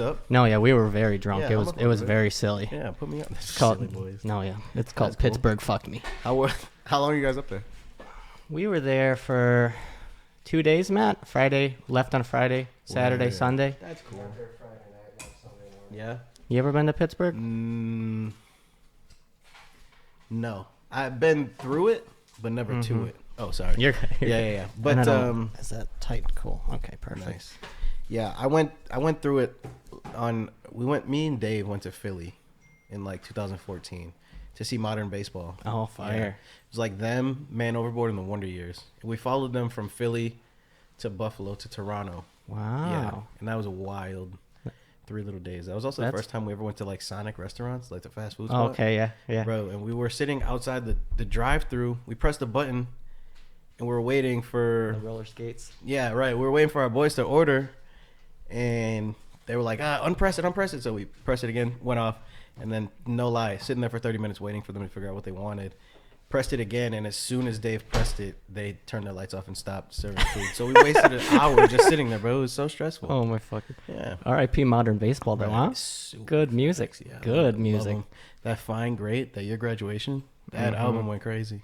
up? No, yeah, we were very drunk. Yeah, it was very silly. Yeah, put me on. It's called, Silly boys. no, yeah, it's called That's cool. Pittsburgh Fucked Me. How long are you guys up there? We were there for 2 days, Matt. Friday, left on Friday, Saturday, Word. Sunday. That's cool. Yeah. You ever been to Pittsburgh? No, I've been through it, but never to it. Oh, sorry. You're Yeah. But is that tight? Cool. Okay, perfect. nice. Yeah, I went through it me and Dave went to Philly in like 2014 to see Modern Baseball. Oh, fire. Yeah. It was like them, Man Overboard, and the Wonder Years. We followed them from Philly to Buffalo to Toronto. Wow. Yeah, and that was a wild 3 little days. That was also the first time we ever went to like Sonic restaurants, like the fast food spot. Oh, okay, yeah. Bro, and we were sitting outside the drive-thru. We pressed the button, and we were waiting for... The roller skates. Yeah, right. We were waiting for our boys to order, and they were like, unpress it. So we pressed it again, went off, and then, no lie, sitting there for 30 minutes waiting for them to figure out what they wanted. Pressed it again, and as soon as Dave pressed it, they turned their lights off and stopped serving food. So we wasted an hour just sitting there, bro. It was so stressful. Oh, my fucking... Yeah. R.I.P. Modern Baseball, though, huh? Good music. Yeah, Good music. That Fine Great, that Your Graduation, that album went crazy.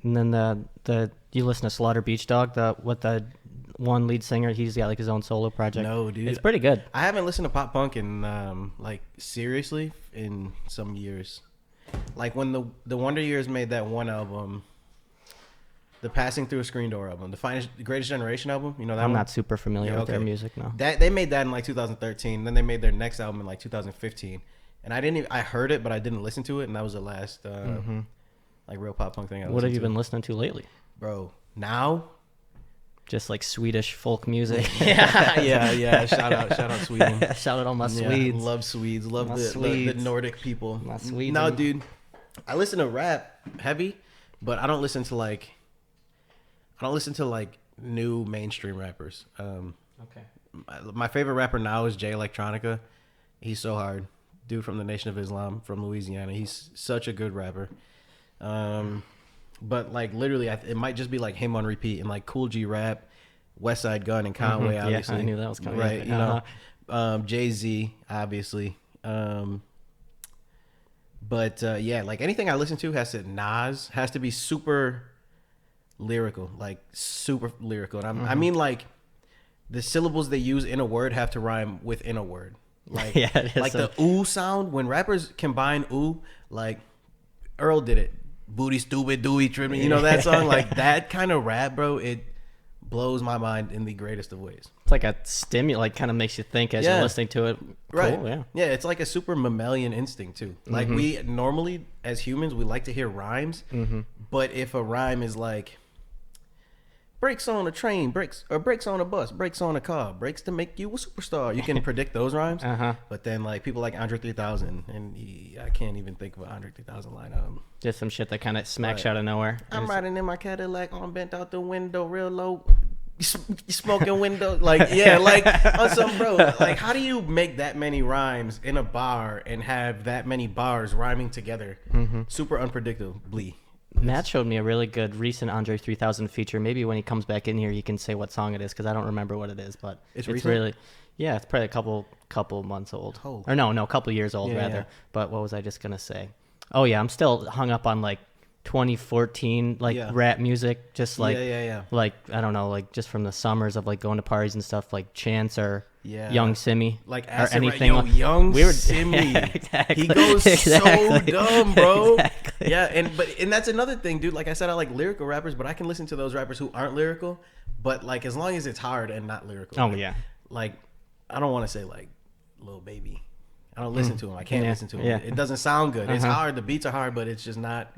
And then the you listen to Slaughter Beach Dog, the one lead singer, he's got like his own solo project. No, dude. It's pretty good. I haven't listened to pop punk in like seriously in some years. Like when the Wonder Years made that one album, the Passing Through a Screen Door album, the Greatest Generation album, you know that I'm one? not super familiar with their music, no. That they made that in like 2013. Then they made their next album in like 2015, and I heard it, but I didn't listen to it, and that was the last like real pop punk thing I listened to. What have you been listening to lately? Bro, now? Just like Swedish folk music. yeah. Shout out Sweden. Shout out all my Yeah, Swedes. love Swedes. Love My the Swedes. Nordic people. My Swedes. No, dude. I listen to rap heavy, but I don't listen to like new mainstream rappers. Okay. My favorite rapper now is Jay Electronica. He's so hard. Dude from the Nation of Islam from Louisiana. He's such a good rapper. But like literally, it might just be like him on repeat and like Cool G rap, West Side Gun and Conway. Obviously, I knew that was coming. Right, you know, Jay-Z, obviously. But yeah, like anything I listen to Nas has to be super lyrical, like super lyrical. And I mean like the syllables they use in a word have to rhyme within a word. Like like the ooh sound when rappers combine ooh, like Earl did it. Booty stupid, dewey tripping. You know that song? Like that kind of rap, bro, it blows my mind in the greatest of ways. It's like a like kind of makes you think as you're listening to it. Right. Cool, yeah, it's like a super mammalian instinct too. Like we normally as humans we like to hear rhymes, but if a rhyme is like brakes on a train, brakes on a bus, brakes on a car, brakes to make you a superstar. You can predict those rhymes. But then like people like Andre 3000, and I can't even think of an Andre 3000 line. Just some shit that kind of smacks you out of nowhere. I'm riding in my Cadillac, arm bent out the window, real low. You smoking window, like yeah, like on some bro. Like how do you make that many rhymes in a bar and have that many bars rhyming together? Super unpredictably. Matt showed me a really good recent Andre 3000 feature. Maybe when he comes back in here, he can say what song it is because I don't remember what it is. But it's really, yeah, it's probably a couple months old. Or no, a couple years old rather. Yeah. But what was I just gonna say? Oh yeah, I'm still hung up on like 2014 rap music, just like like I don't know, like just from the summers of like going to parties and stuff, like Chance or Young Simi, like or anything. Young Simi, exactly. He goes so dumb, bro. Exactly. Yeah, and that's another thing, dude. Like I said, I like lyrical rappers, but I can listen to those rappers who aren't lyrical, but like as long as it's hard and not lyrical. Oh like, yeah. Like I don't want to say like Lil Baby. I don't listen to him. I can't listen to him. Yeah. It doesn't sound good. It's hard. The beats are hard, but it's just not.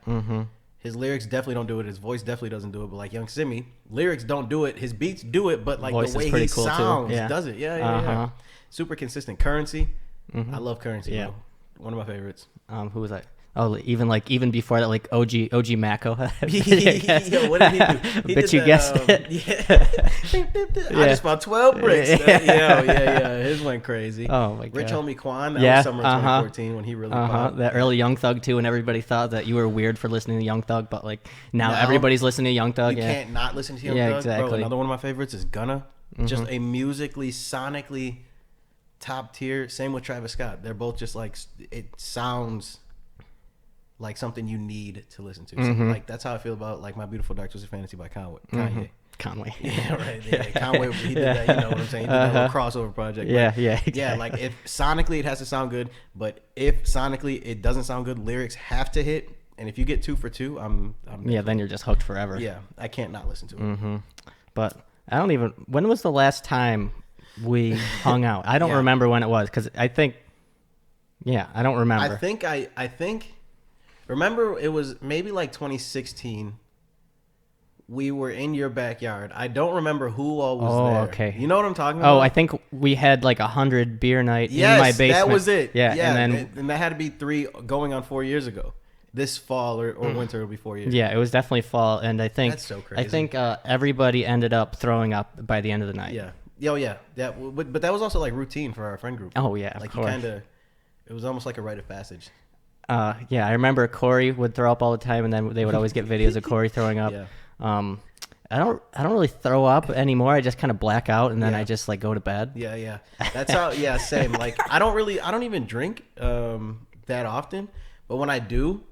His lyrics definitely don't do it. His voice definitely doesn't do it. But like Young Simi, lyrics don't do it. His beats do it, but like voice the way he cool sounds too. Yeah. does it. Yeah. Super consistent. Currency. I love Currency. Yeah. Bro. One of my favorites. Who was that? Oh, even before that, like OG Mako. Yo, what did he do? He But did you that, guessed it. I just found 12 bricks. Yeah. His went crazy. Oh my god. Rich Homie Quan. That was summer 2014 when he really popped. That early Young Thug too, and everybody thought that you were weird for listening to Young Thug, but like now everybody's listening to Young Thug. You can't not listen to Young Thug. Exactly. Bro, another one of my favorites is Gunna. Just a musically, sonically top tier. Same with Travis Scott. They're both just like, it sounds like something you need to listen to. So, like, that's how I feel about like My Beautiful Dark Twisted Fantasy by Kanye. Yeah, right. Yeah, Conway, he did that. You know what I'm saying? He did that little crossover project. Exactly. Yeah. Like, if sonically it has to sound good, but if sonically it doesn't sound good, lyrics have to hit. And if you get 2 for 2, I'm then you're just hooked forever. Yeah, I can't not listen to it. But I don't even. When was the last time we hung out? I don't remember when it was, because I think. Yeah, I don't remember. I think. Remember, it was maybe like 2016. We were in your backyard. I don't remember who all was there. Okay. You know what I'm talking about? Oh, I think we had like 100 beer night in my basement. That was it. Yeah. And that had to be 3 going on 4 years ago. This fall or winter will be 4 years. Yeah, it was definitely fall, and I think that's so crazy. I think everybody ended up throwing up by the end of the night. Yeah. Oh yeah. But that was also like routine for our friend group. Oh yeah. Like, you kind of. It was almost like a rite of passage. Yeah, I remember Corey would throw up all the time, and then they would always get videos of Corey throwing up. Yeah. I don't really throw up anymore. I just kind of black out, and then I just like go to bed. Yeah. That's how. Yeah, same. Like, I don't even drink that often, but when I do,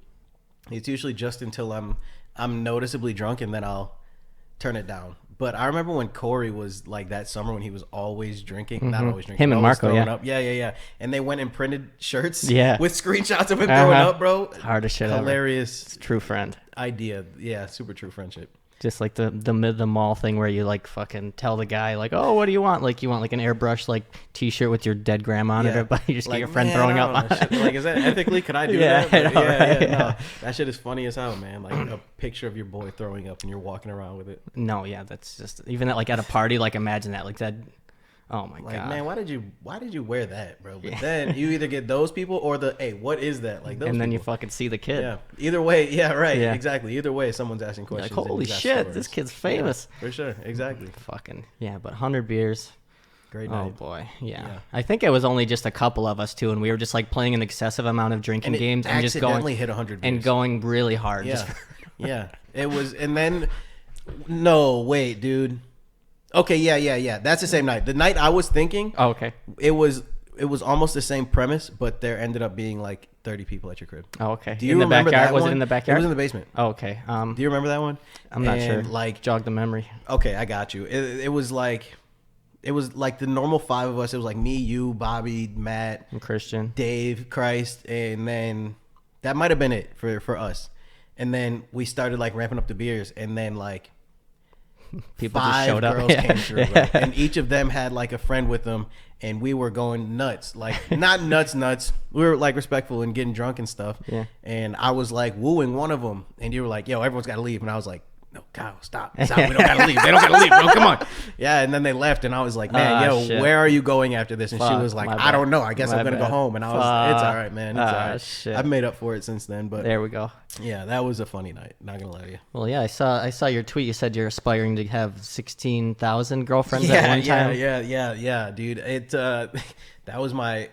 it's usually just until I'm noticeably drunk, and then I'll turn it down. But I remember when Corey was like that summer when he was always drinking, not always drinking. Him and Marco, up. Yeah. And they went and printed shirts with screenshots of him throwing up, bro. Hardest shit ever. Hilarious. True friend. Idea. Yeah, super true friendship. Just like the mall thing where you like fucking tell the guy like, oh, what do you want? Like, you want like an airbrush like T-shirt with your dead grandma on it, but you just like, get your friend throwing up on it. Like, is that ethically? Could I do that? I know, right? No, that shit is funny as hell, man. Like a picture of your boy throwing up and you're walking around with it. No, yeah, that's just even at, like at a party. Like, imagine that, like that. Oh my god, man, why did you wear that, bro? But then you either get those people or hey, what is that? Like, those and then people. You fucking see the kid. Yeah. Either way, yeah, right, exactly. Either way, someone's asking questions. Like, holy shit, stories. This kid's famous. Yeah, for sure, exactly. Fucking yeah, but 100 beers. Great night. Oh boy, yeah. I think it was only just a couple of us too, and we were just like playing an excessive amount of drinking games and just going hit 100 beers. And going really hard. Yeah, yeah. It was, and then no, wait, dude. Okay, yeah. That's the same night. The night I was thinking. Oh, okay. It was almost the same premise, but there ended up being like 30 people at your crib. Oh, okay. Do you remember that one? Was it in the backyard? It was in the basement. Oh, okay. Do you remember that one? I'm not sure. Like, jog the memory. Okay, I got you. It was like the normal 5 of us. It was like me, you, Bobby, Matt, and Christian, Dave, Christ, and then that might have been it for us. And then we started like ramping up the beers, and then like. People just showed up. 5 girls came through, right? And each of them had like a friend with them, and we were going nuts. Like, not nuts. We were like respectful and getting drunk and stuff. Yeah. And I was like wooing one of them, and you were like, "Yo, everyone's got to leave," and I was like, "No, Kyle, stop. We don't gotta leave. They don't gotta leave, bro. Come on." Yeah, and then they left, and I was like, "Man, shit. Where are you going after this?" And she was like, "I don't know. I guess I'm gonna go home." And I was, "It's all right, man. It's all right." Shit. I've made up for it since then, but there we go. Yeah, that was a funny night. Not gonna lie to you. Well, yeah, I saw your tweet. You said you're aspiring to have 16,000 girlfriends at one time. Yeah, dude. It that was my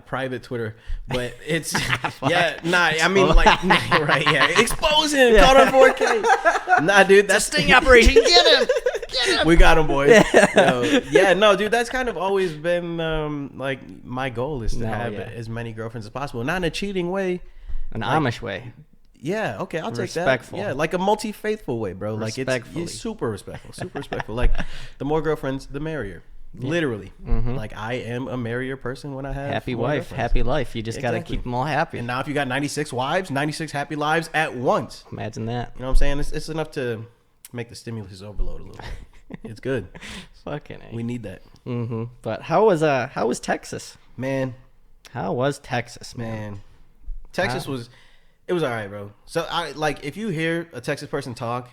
private Twitter, but it's I mean, like, right, yeah, expose him, caught on 4K. Nah, dude, that's sting operation. Get him. We got him, boys. No, dude, that's kind of always been like my goal is to have as many girlfriends as possible, not in a cheating way, an Amish way. Yeah, okay, I'll take respectful. that. Yeah, like a multi-faithful way, bro. Like, it's super respectful. Like, the more girlfriends, the merrier. Yeah. Literally. Mm-hmm. Like, I am a merrier person when I have happy wife, happy life. You just got to keep them all happy. And now if you got 96 wives, 96 happy lives at once. Imagine that. You know what I'm saying? It's enough to make the stimulus overload a little bit. It's good. Fucking A. We need that. Mm-hmm. But how was Texas? Man. How was Texas, man? Texas was... It was all right, bro. So, if you hear a Texas person talk,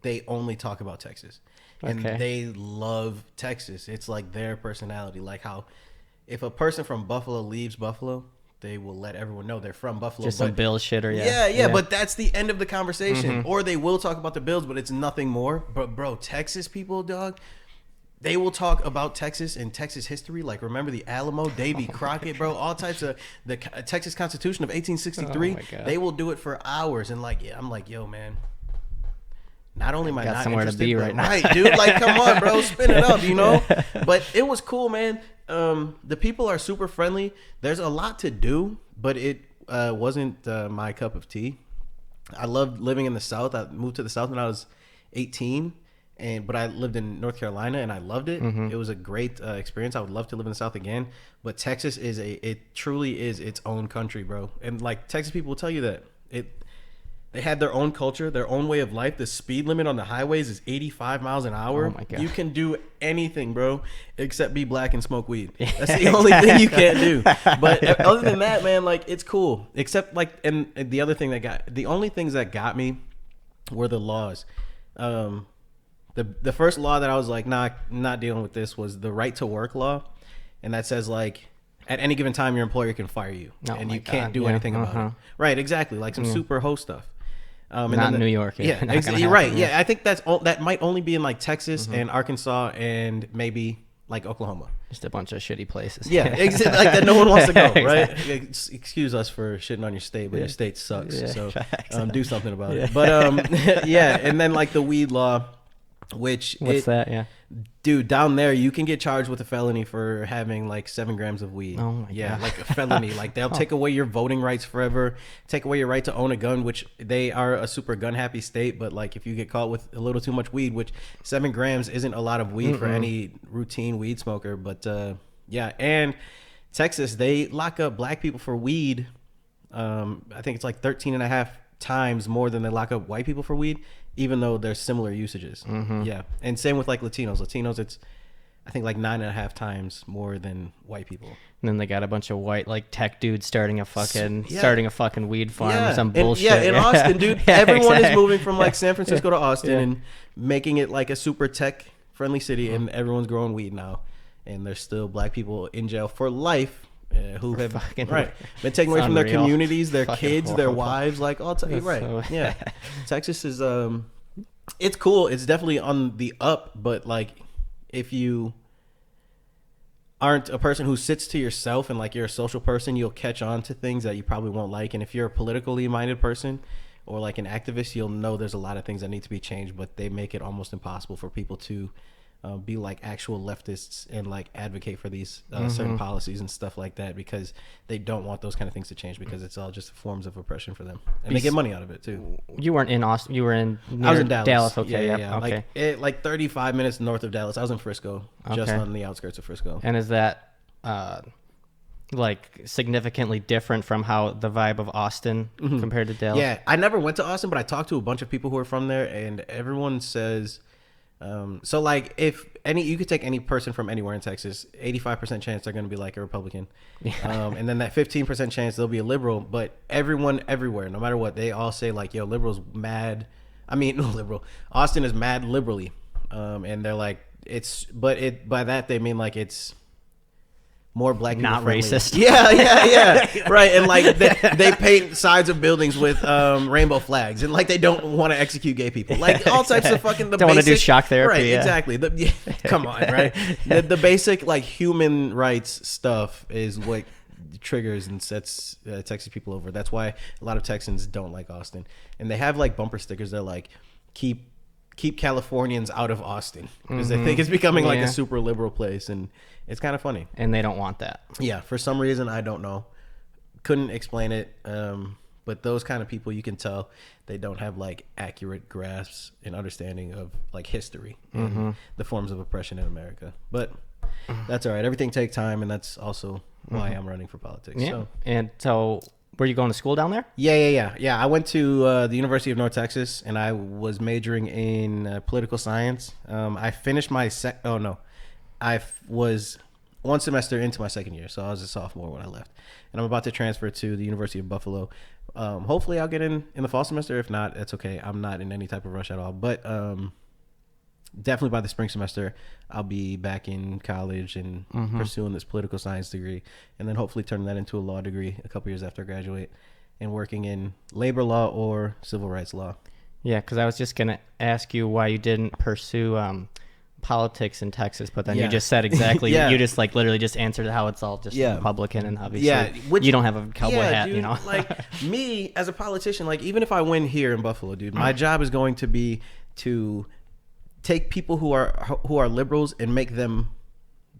they only talk about Texas. And they love Texas. It's like their personality. Like how if a person from Buffalo leaves Buffalo, they will let everyone know they're from Buffalo. Just some Bills shitter, yeah. But that's the end of the conversation. Mm-hmm. Or they will talk about the Bills, but it's nothing more. But, bro, Texas people, dog... They will talk about Texas and Texas history. Like, remember the Alamo, Davy Crockett, bro? All types of the Texas Constitution of 1863. Oh, they will do it for hours. And, like, I'm like, yo, man. Not only am I not somewhere interested, to be right now. Right, dude. Like, come on, bro. Spin it up, you know? But it was cool, man. the people are super friendly. There's a lot to do, but it wasn't my cup of tea. I loved living in the South. I moved to the South when I was 18, but I lived in North Carolina and I loved it. It was a great experience. I would love to live in the South again. But Texas it truly is its own country, bro. And like Texas people will tell you that they had their own culture, their own way of life. The speed limit on the highways is 85 miles an hour. Oh my God. You can do anything, bro, except be black and smoke weed. That's the only thing you can't do. But other than that, man, like it's cool. Except like, and the only things that got me were the laws. The first law that I was like, nah, not dealing with this was the right to work law. And that says like, at any given time, your employer can fire you and you can't do anything about it. Right, exactly. Like some super ho stuff. And not in New York. Yeah, you're right. Yeah, I think that might only be in like Texas and Arkansas and maybe like Oklahoma. Just a bunch of shitty places. Yeah, like that no one wants to go, right? Excuse us for shitting on your state, but your state sucks. Yeah, so do something about it. But yeah, and then like the weed law, what's that? Yeah. Dude, down there you can get charged with a felony for having like 7 grams of weed. Oh my God. Like a felony. Like they'll take away your voting rights forever, take away your right to own a gun, which they are a super gun happy state. But like if you get caught with a little too much weed, which 7 grams isn't a lot of weed for any routine weed smoker. But yeah, and Texas, they lock up black people for weed. I think it's like 13.5 times more than they lock up white people for weed, even though there's similar usages. Yeah, and same with like Latinos, it's I think like 9.5 times more than white people. And then they got a bunch of white like tech dudes starting a fucking weed farm or some bullshit. Yeah, in Austin, dude, everyone is moving from like San Francisco to Austin and making it like a super tech friendly city, and everyone's growing weed now, and there's still black people in jail for life. Who have been taken away from their communities, their kids, horrible. Their wives, like I'll tell you, right? So yeah, Texas is it's cool. It's definitely on the up, but like if you aren't a person who sits to yourself and like you're a social person, you'll catch on to things that you probably won't like. And if you're a politically minded person or like an activist, you'll know there's a lot of things that need to be changed, but they make it almost impossible for people to be like actual leftists and like advocate for these certain policies and stuff like that, because they don't want those kind of things to change, because it's all just forms of oppression for them, and they get money out of it too. You weren't in Austin. You were in. I was in Dallas. Okay. Yeah. Okay. Like 35 minutes north of Dallas. I was in Frisco, just on the outskirts of Frisco. And is that like significantly different from how the vibe of Austin compared to Dallas? Yeah, I never went to Austin, but I talked to a bunch of people who are from there, and everyone says. So like you could take any person from anywhere in Texas, 85% chance they're going to be like a Republican. And then that 15% chance they'll be a liberal, but everyone everywhere, no matter what, they all say like, yo, liberals mad. I mean, no, liberal. Austin is mad liberally. And they're like, by that they mean like it's more black people not friendly. Racist. Yeah. Right. And like they paint sides of buildings with rainbow flags, and like they don't want to execute gay people, like all types of fucking don't want to do shock therapy. Right. Exactly. Come on. Right. The basic like human rights stuff is what triggers and sets Texas people over. That's why a lot of Texans don't like Austin, and they have like bumper stickers that like keep Californians out of Austin, because they think it's becoming like a super liberal place, and it's kind of funny. And they don't want that. Yeah, for some reason, I don't know. Couldn't explain it. But those kind of people, you can tell they don't have like accurate grasps and understanding of like history and the forms of oppression in America. But that's all right. Everything takes time, and that's also why I'm running for politics. Yeah. So. And so were you going to school down there? Yeah. I went to the University of North Texas, and I was majoring in political science. I finished my I was one semester into my second year, so I was a sophomore when I left, and I'm about to transfer to the University of Buffalo. Hopefully I'll get in the fall semester. If not, that's okay. I'm not in any type of rush at all, but definitely by the spring semester I'll be back in college and pursuing this political science degree, and then hopefully turning that into a law degree a couple years after I graduate, and working in labor law or civil rights law. Yeah, because I was just gonna ask you why you didn't pursue politics in Texas, but then you just said exactly you just like literally just answered how it's all just Republican, and obviously you don't have a cowboy hat, dude, you know. Like me as a politician, like even if I win here in Buffalo, dude, my job is going to be to take people who are liberals and make them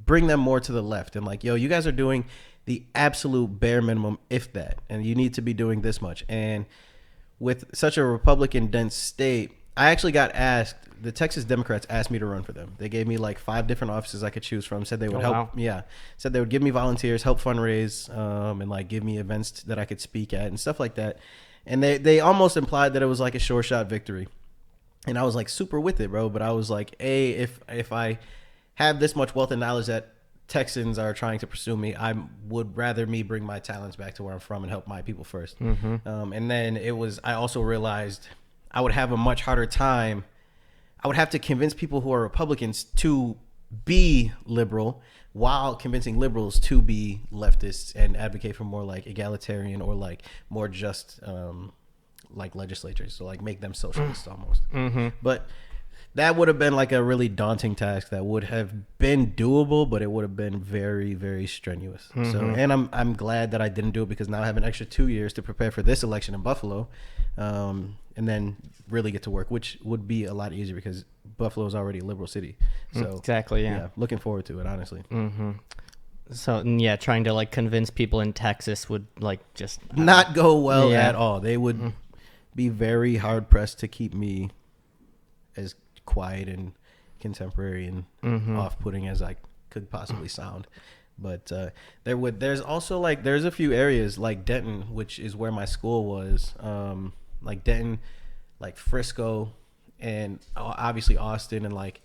bring them more to the left and like, yo, you guys are doing the absolute bare minimum, if that, and you need to be doing this much. And with such a Republican dense state, I actually got asked, the Texas Democrats asked me to run for them. They gave me like 5 different offices I could choose from, said they would help. Wow. Yeah. Said they would give me volunteers, help fundraise, and like give me events that I could speak at and stuff like that. And they almost implied that it was like a sure shot victory. And I was like super with it, bro. But I was like, if I have this much wealth and knowledge that Texans are trying to pursue me, I would rather me bring my talents back to where I'm from and help my people first. And then I also realized I would have a much harder time. I would have to convince people who are Republicans to be liberal while convincing liberals to be leftists and advocate for more like egalitarian or like more just like legislatures. So like make them socialists almost. But that would have been like a really daunting task that would have been doable, but it would have been very, very strenuous. So, and I'm glad that I didn't do it because now I have an extra 2 years to prepare for this election in Buffalo, and then really get to work, which would be a lot easier because Buffalo is already a liberal city. So exactly, yeah. Looking forward to it, honestly. So yeah, trying to like convince people in Texas would like just not go well at all. They would be very hard pressed to keep me as quiet and contemporary and off-putting as I could possibly sound. But there's also like there's a few areas like Denton, which is where my school was, like Denton, like Frisco, and obviously Austin and like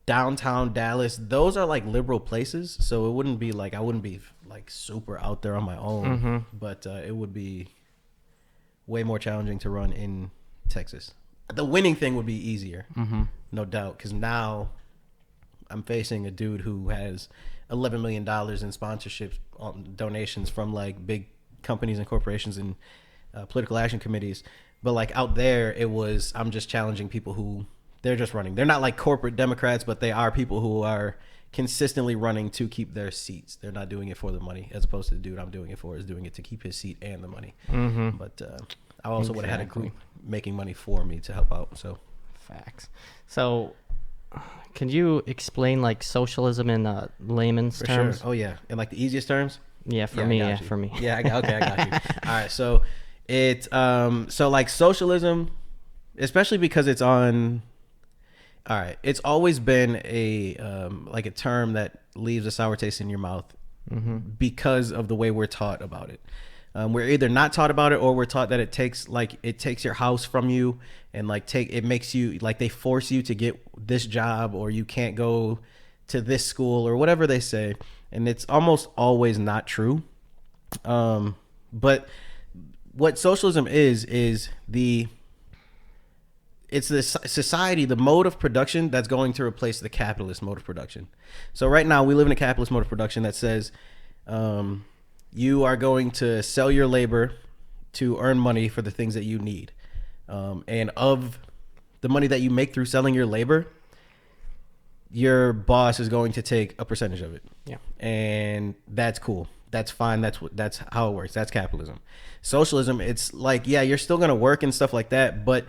downtown Dallas. Those are like liberal places, so it wouldn't be like I wouldn't be like super out there on my own, but it would be way more challenging to run in Texas. The winning thing would be easier, no doubt, because now I'm facing a dude who has $11 million in sponsorships, donations from like big companies and corporations and political action committees. But like out there, I'm just challenging people who they're just running. They're not like corporate Democrats, but they are people who are consistently running to keep their seats. They're not doing it for the money, as opposed to the dude I'm doing it for is doing it to keep his seat and the money. But I also would have had a group making money for me to help out. So facts. So can you explain like socialism in layman's terms? Sure. Oh yeah, in like the easiest terms. Yeah, for me. Yeah, for me. Yeah, I got you. All right, so it's so like socialism, especially because it's on. All right, it's always been a like a term that leaves a sour taste in your mouth because of the way we're taught about it. We're either not taught about it or we're taught that it takes your house from you and it makes you like they force you to get this job or you can't go to this school or whatever they say. And it's almost always not true. But what socialism is it's the society, the mode of production that's going to replace the capitalist mode of production. So right now we live in a capitalist mode of production that says, you are going to sell your labor to earn money for the things that you need. And of the money that you make through selling your labor, your boss is going to take a percentage of it. Yeah. And that's cool. That's fine. That's how it works. That's capitalism. Socialism, it's like, yeah, you're still going to work and stuff like that, but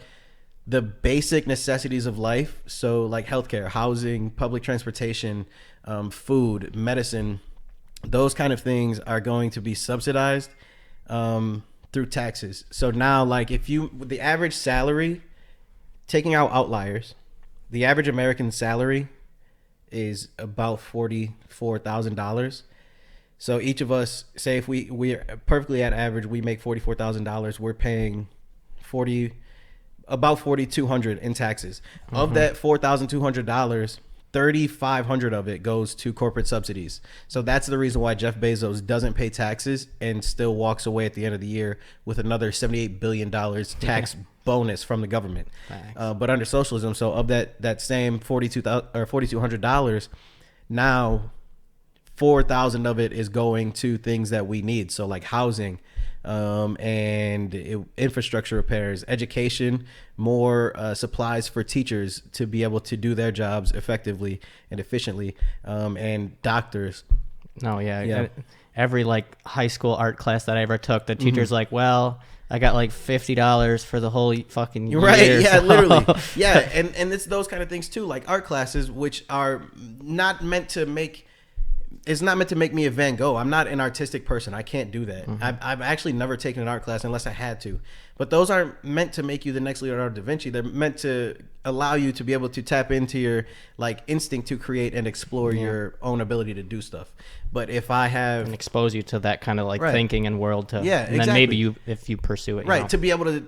the basic necessities of life, so like healthcare, housing, public transportation, food, medicine, those kind of things are going to be subsidized through taxes. So now, like the average salary, taking out outliers, the average American salary is about $44,000. So each of us, say if we are perfectly at average, we make $44,000, we're paying about $4,200 in taxes. Of that $4,200, $3,500 of it goes to corporate subsidies. So that's the reason why Jeff Bezos doesn't pay taxes and still walks away at the end of the year with another $78 billion tax bonus from the government. But under socialism, so of that same $4,200, now $4,000 of it is going to things that we need. So like housing, and infrastructure repairs, education, more supplies for teachers to be able to do their jobs effectively and efficiently, and doctors. No, yeah. Every like high school art class that I ever took, the teacher's like, well, I got like $50 for the whole fucking year. Right, yeah, so. Literally. Yeah, and it's those kind of things too, like art classes, which are not meant to make it's not meant to make me a Van Gogh. I'm not an artistic person. I can't do that. I've actually never taken an art class unless I had to. But those aren't meant to make you the next Leonardo da Vinci. They're meant to allow you to be able to tap into your like instinct to create and explore your own ability to do stuff. But if I have and expose you to that kind of like thinking and world to, and then maybe if you pursue it, to be able to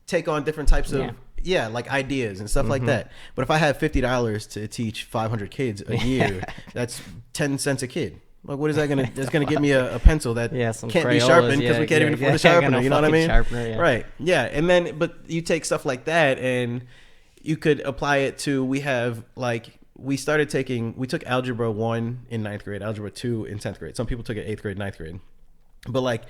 take on different types of like ideas and stuff like that. But if I have $50 to teach 500 kids a year, that's 10 cents a kid. Like, what is that gonna? That's gonna give me a pencil that can't be sharpened because we can't even afford the sharpener. You know what I mean? Sharpener, right? Yeah. And then, but you take stuff like that and you could apply it to. We have like we took algebra 1 in 9th grade, algebra 2 in 10th grade. Some people took it 8th grade, 9th grade, but like.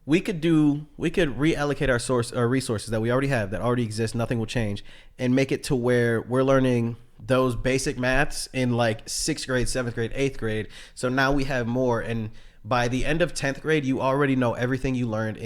We could reallocate our resources that we already have, that already exist, nothing will change, and make it to where we're learning those basic maths in like 6th grade, 7th grade, 8th grade. So now we have more, and by the end of 10th grade, you already know everything you learned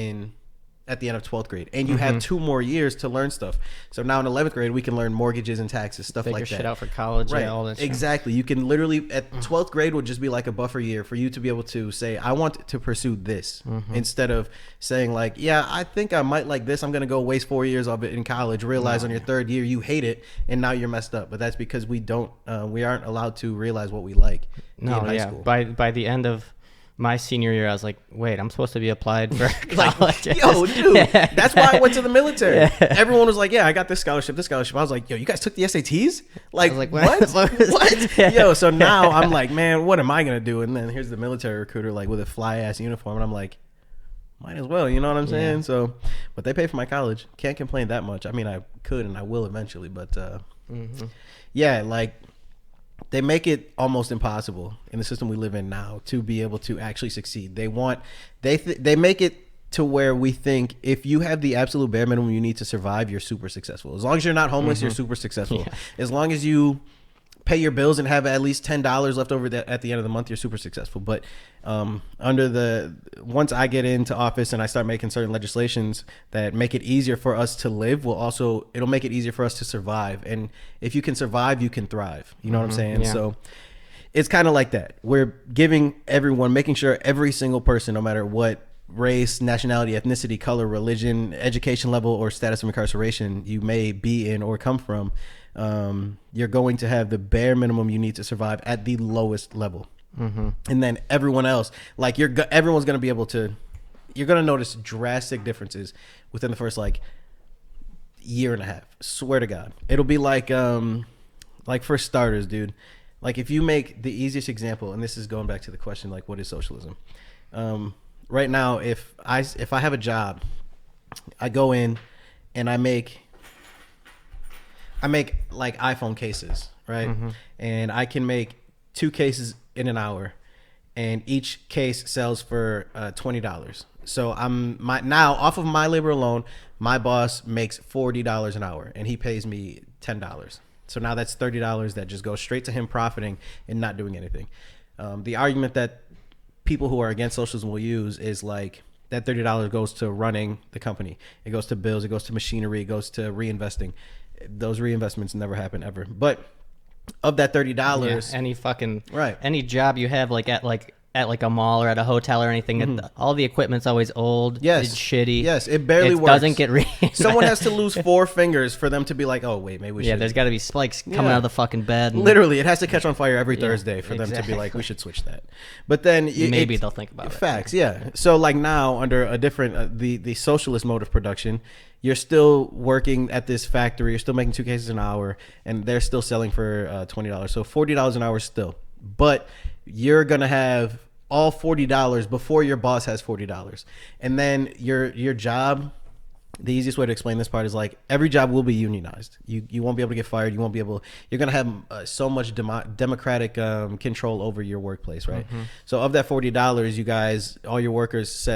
at the end of 12th grade, and you have 2 more years to learn stuff. So now in 11th grade, we can learn mortgages and taxes, stuff like that. Figure shit out for college, right? All that exactly. You can literally at 12th grade would just be like a buffer year for you to be able to say, I want to pursue this, instead of saying like, yeah, I think I might like this. I'm gonna go waste 4 years of it in college. Realize on your 3rd year you hate it, and now you're messed up. But that's because we aren't allowed to realize what we like in high school. By the end of my senior year, I was like, wait, I'm supposed to be applied for college. Like, yo, dude, that's why I went to the military. Everyone was like, yeah, I got this scholarship. I was like, yo, you guys took the SATs? Like what? What? Yo, so now I'm like, man, what am I going to do? And then here's the military recruiter, like with a fly ass uniform. And I'm like, might as well, you know what I'm saying? So, but they pay for my college. Can't complain that much. I mean, I could and I will eventually, but yeah, like, they make it almost impossible in the system we live in now to be able to actually succeed. They make it to where we think if you have the absolute bare minimum you need to survive, you're super successful. As long as you're not homeless, you're super successful. Yeah. As long as you pay your bills and have at least $10 left over at the end of the month, you're super successful. But once I get into office and I start making certain legislations that make it easier for us to live, it'll make it easier for us to survive. And if you can survive, you can thrive. You know what I'm saying? Yeah. So it's kind of like that. We're making sure every single person, no matter what race, nationality, ethnicity, color, religion, education level, or status of incarceration you may be in or come from, you're going to have the bare minimum you need to survive at the lowest level. And then everyone else, like everyone's going to be able to, you're going to notice drastic differences within the first like year and a half. Swear to God. It'll be like for starters, dude, like if you make the easiest example, and this is going back to the question, like what is socialism? Right now, if I have a job, I go in and I make like iPhone cases, right? And I can make 2 cases in an hour, and each case sells for $20. So now off of my labor alone, my boss makes $40 an hour, and he pays me $10. So now that's $30 that just goes straight to him profiting and not doing anything. The argument that people who are against socialism will use is like that $30 goes to running the company. It goes to bills. It goes to machinery. It goes to reinvesting. Those reinvestments never happen ever. But of that $30, any job you have like at a mall or at a hotel or anything, all the equipment's always old. Yes, it's shitty. Yes, it barely works. Doesn't get Someone has to lose 4 fingers for them to be like, oh wait, maybe we should. Yeah, there's got to be spikes coming out of the fucking bed. Literally, it has to catch on fire every Thursday for them to be like, we should switch that. But then maybe they'll think about it. Facts, yeah. So like now under a different the socialist mode of production, you're still working at this factory. You're still making 2 cases an hour, and they're still selling for $20. So $40 an hour still. But you're gonna have all $40 before your boss has $40, and then your job. The easiest way to explain this part is like every job will be unionized. You won't be able to get fired. You're gonna have so much democratic control over your workplace, right? So of that $40, all your workers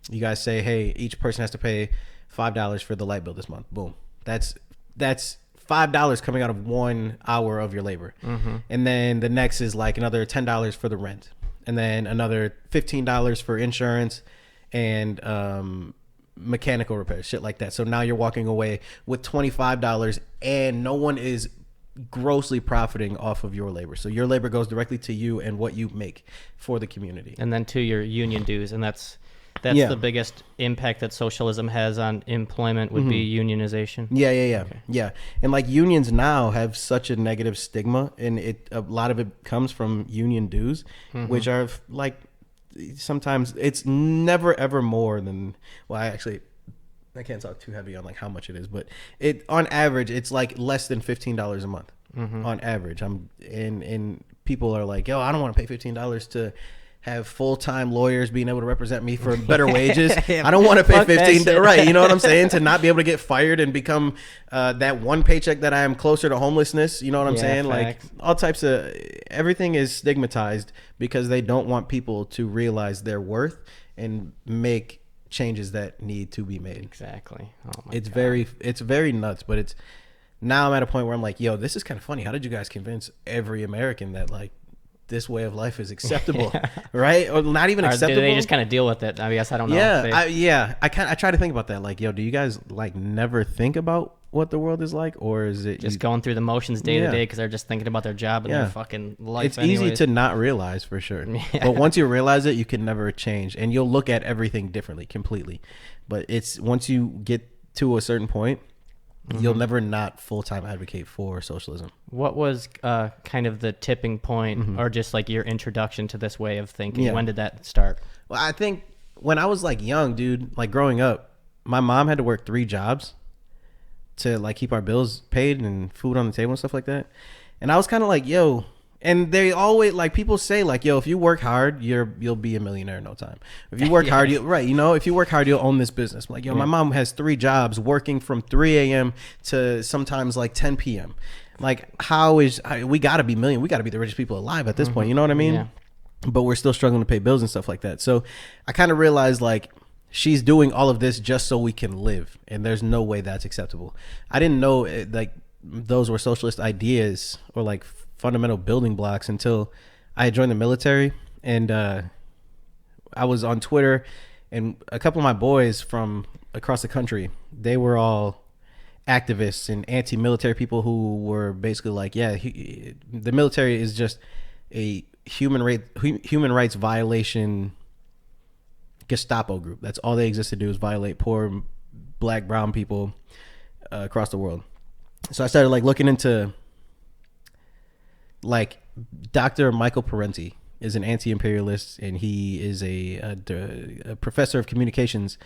you guys say, hey, each person has to pay $5 for the light bill this month. Boom. That's $5 coming out of 1 hour of your labor. And then the next is like another $10 for the rent, and then another $15 for insurance and mechanical repairs, shit like that. So now you're walking away with $25, and no one is grossly profiting off of your labor. So your labor goes directly to you and what you make for the community. And then to your union dues. And that's the biggest impact that socialism has on employment would be unionization. Yeah. And like unions now have such a negative stigma, and a lot of it comes from union dues, which are like, sometimes it's never ever more than, well, I can't talk too heavy on like how much it is, but on average it's like less than $15 a month on average. And people are like, yo, I don't want to pay $15 to have full-time lawyers being able to represent me for better wages. I don't want to pay 15, right? You know what I'm saying? To not be able to get fired and become that one paycheck that I am closer to homelessness. You know what I'm saying? Facts. Like all types of, everything is stigmatized because they don't want people to realize their worth and make changes that need to be made. Exactly. Oh my it's God. It's very nuts, but it's, now I'm at a point where I'm like, yo, this is kind of funny. How did you guys convince every American that like this way of life is acceptable, right? Or not even acceptable. Do they just kind of deal with it? I guess I don't know. I try to think about that. Like, yo, do you guys like never think about what the world is like, or is it just going through the motions day to day because they're just thinking about their job and their fucking life? It's easy to not realize for sure, but once you realize it, you can never change, and you'll look at everything differently, completely. But it's once you get to a certain point, you'll never not full-time advocate for socialism. What was kind of the tipping point or just like your introduction to this way of thinking? When did that start? Well, I think when I was like young, dude, like growing up, my mom had to work 3 jobs to like keep our bills paid and food on the table and stuff like that. And I was kind of like, yo, and they always like, people say like, yo, if you work hard, you'll be a millionaire in no time. If you work hard, if you work hard, you'll own this business. I'm like, yo, my mom has 3 jobs working from 3 a.m. to sometimes like 10 p.m. Like, we gotta be we gotta be the richest people alive at this point. You know what I mean? Yeah. But we're still struggling to pay bills and stuff like that. So I kind of realized like, she's doing all of this just so we can live, and there's no way that's acceptable. I didn't know like those were socialist ideas or like fundamental building blocks until I had joined the military, and I was on Twitter, and a couple of my boys from across the country, they were all activists and anti-military people who were basically like, the military is just a human rights violation Gestapo group. That's all they exist to do, is violate poor black, brown people across the world. So I started like looking into, like, Dr. Michael Parenti is an anti-imperialist, and he is a professor of communications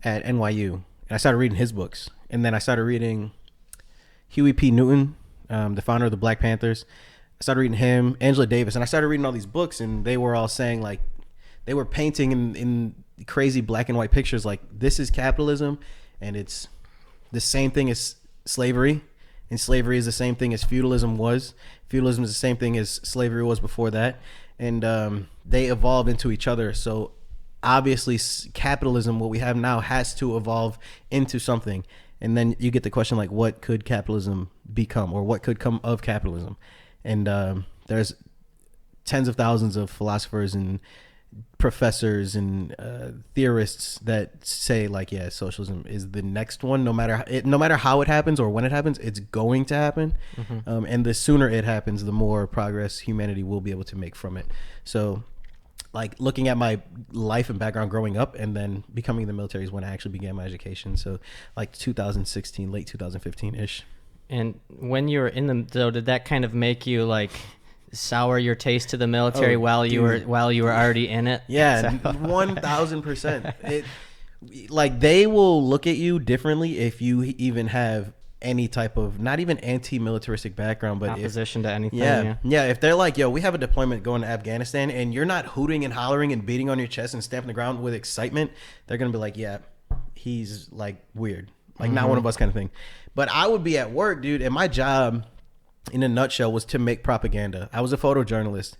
at NYU. And I started reading his books, and then I started reading Huey P. Newton, the founder of the Black Panthers. I started reading him, Angela Davis, and I started reading all these books, and they were all saying like, they were painting in crazy black and white pictures like, this is capitalism, and it's the same thing as slavery, and slavery is the same thing as feudalism was. Feudalism is the same thing as slavery was before that, and they evolved into each other. So obviously capitalism, what we have now, has to evolve into something. And then you get the question like, what could capitalism become, or what could come of capitalism? And there's tens of thousands of philosophers and professors and theorists that say like, socialism is the next one. No matter how it happens or when it happens, it's going to happen. And the sooner it happens, the more progress humanity will be able to make from it. So like, looking at my life and background growing up and then becoming in the military is when I actually began my education. So like 2016, late 2015 ish. And when you were in so did that kind of make you like sour your taste to the military while you were already in it? Yeah, 1000%. It, like, they will look at you differently if you even have any type of, not even anti-militaristic background, but opposition to anything. Yeah. If they're like, yo, we have a deployment going to Afghanistan, and you're not hooting and hollering and beating on your chest and stamping the ground with excitement, they're gonna be like, yeah, he's like weird, like not one of us, kind of thing. But I would be at work, dude, and my job, in a nutshell, was to make propaganda. I was a photojournalist,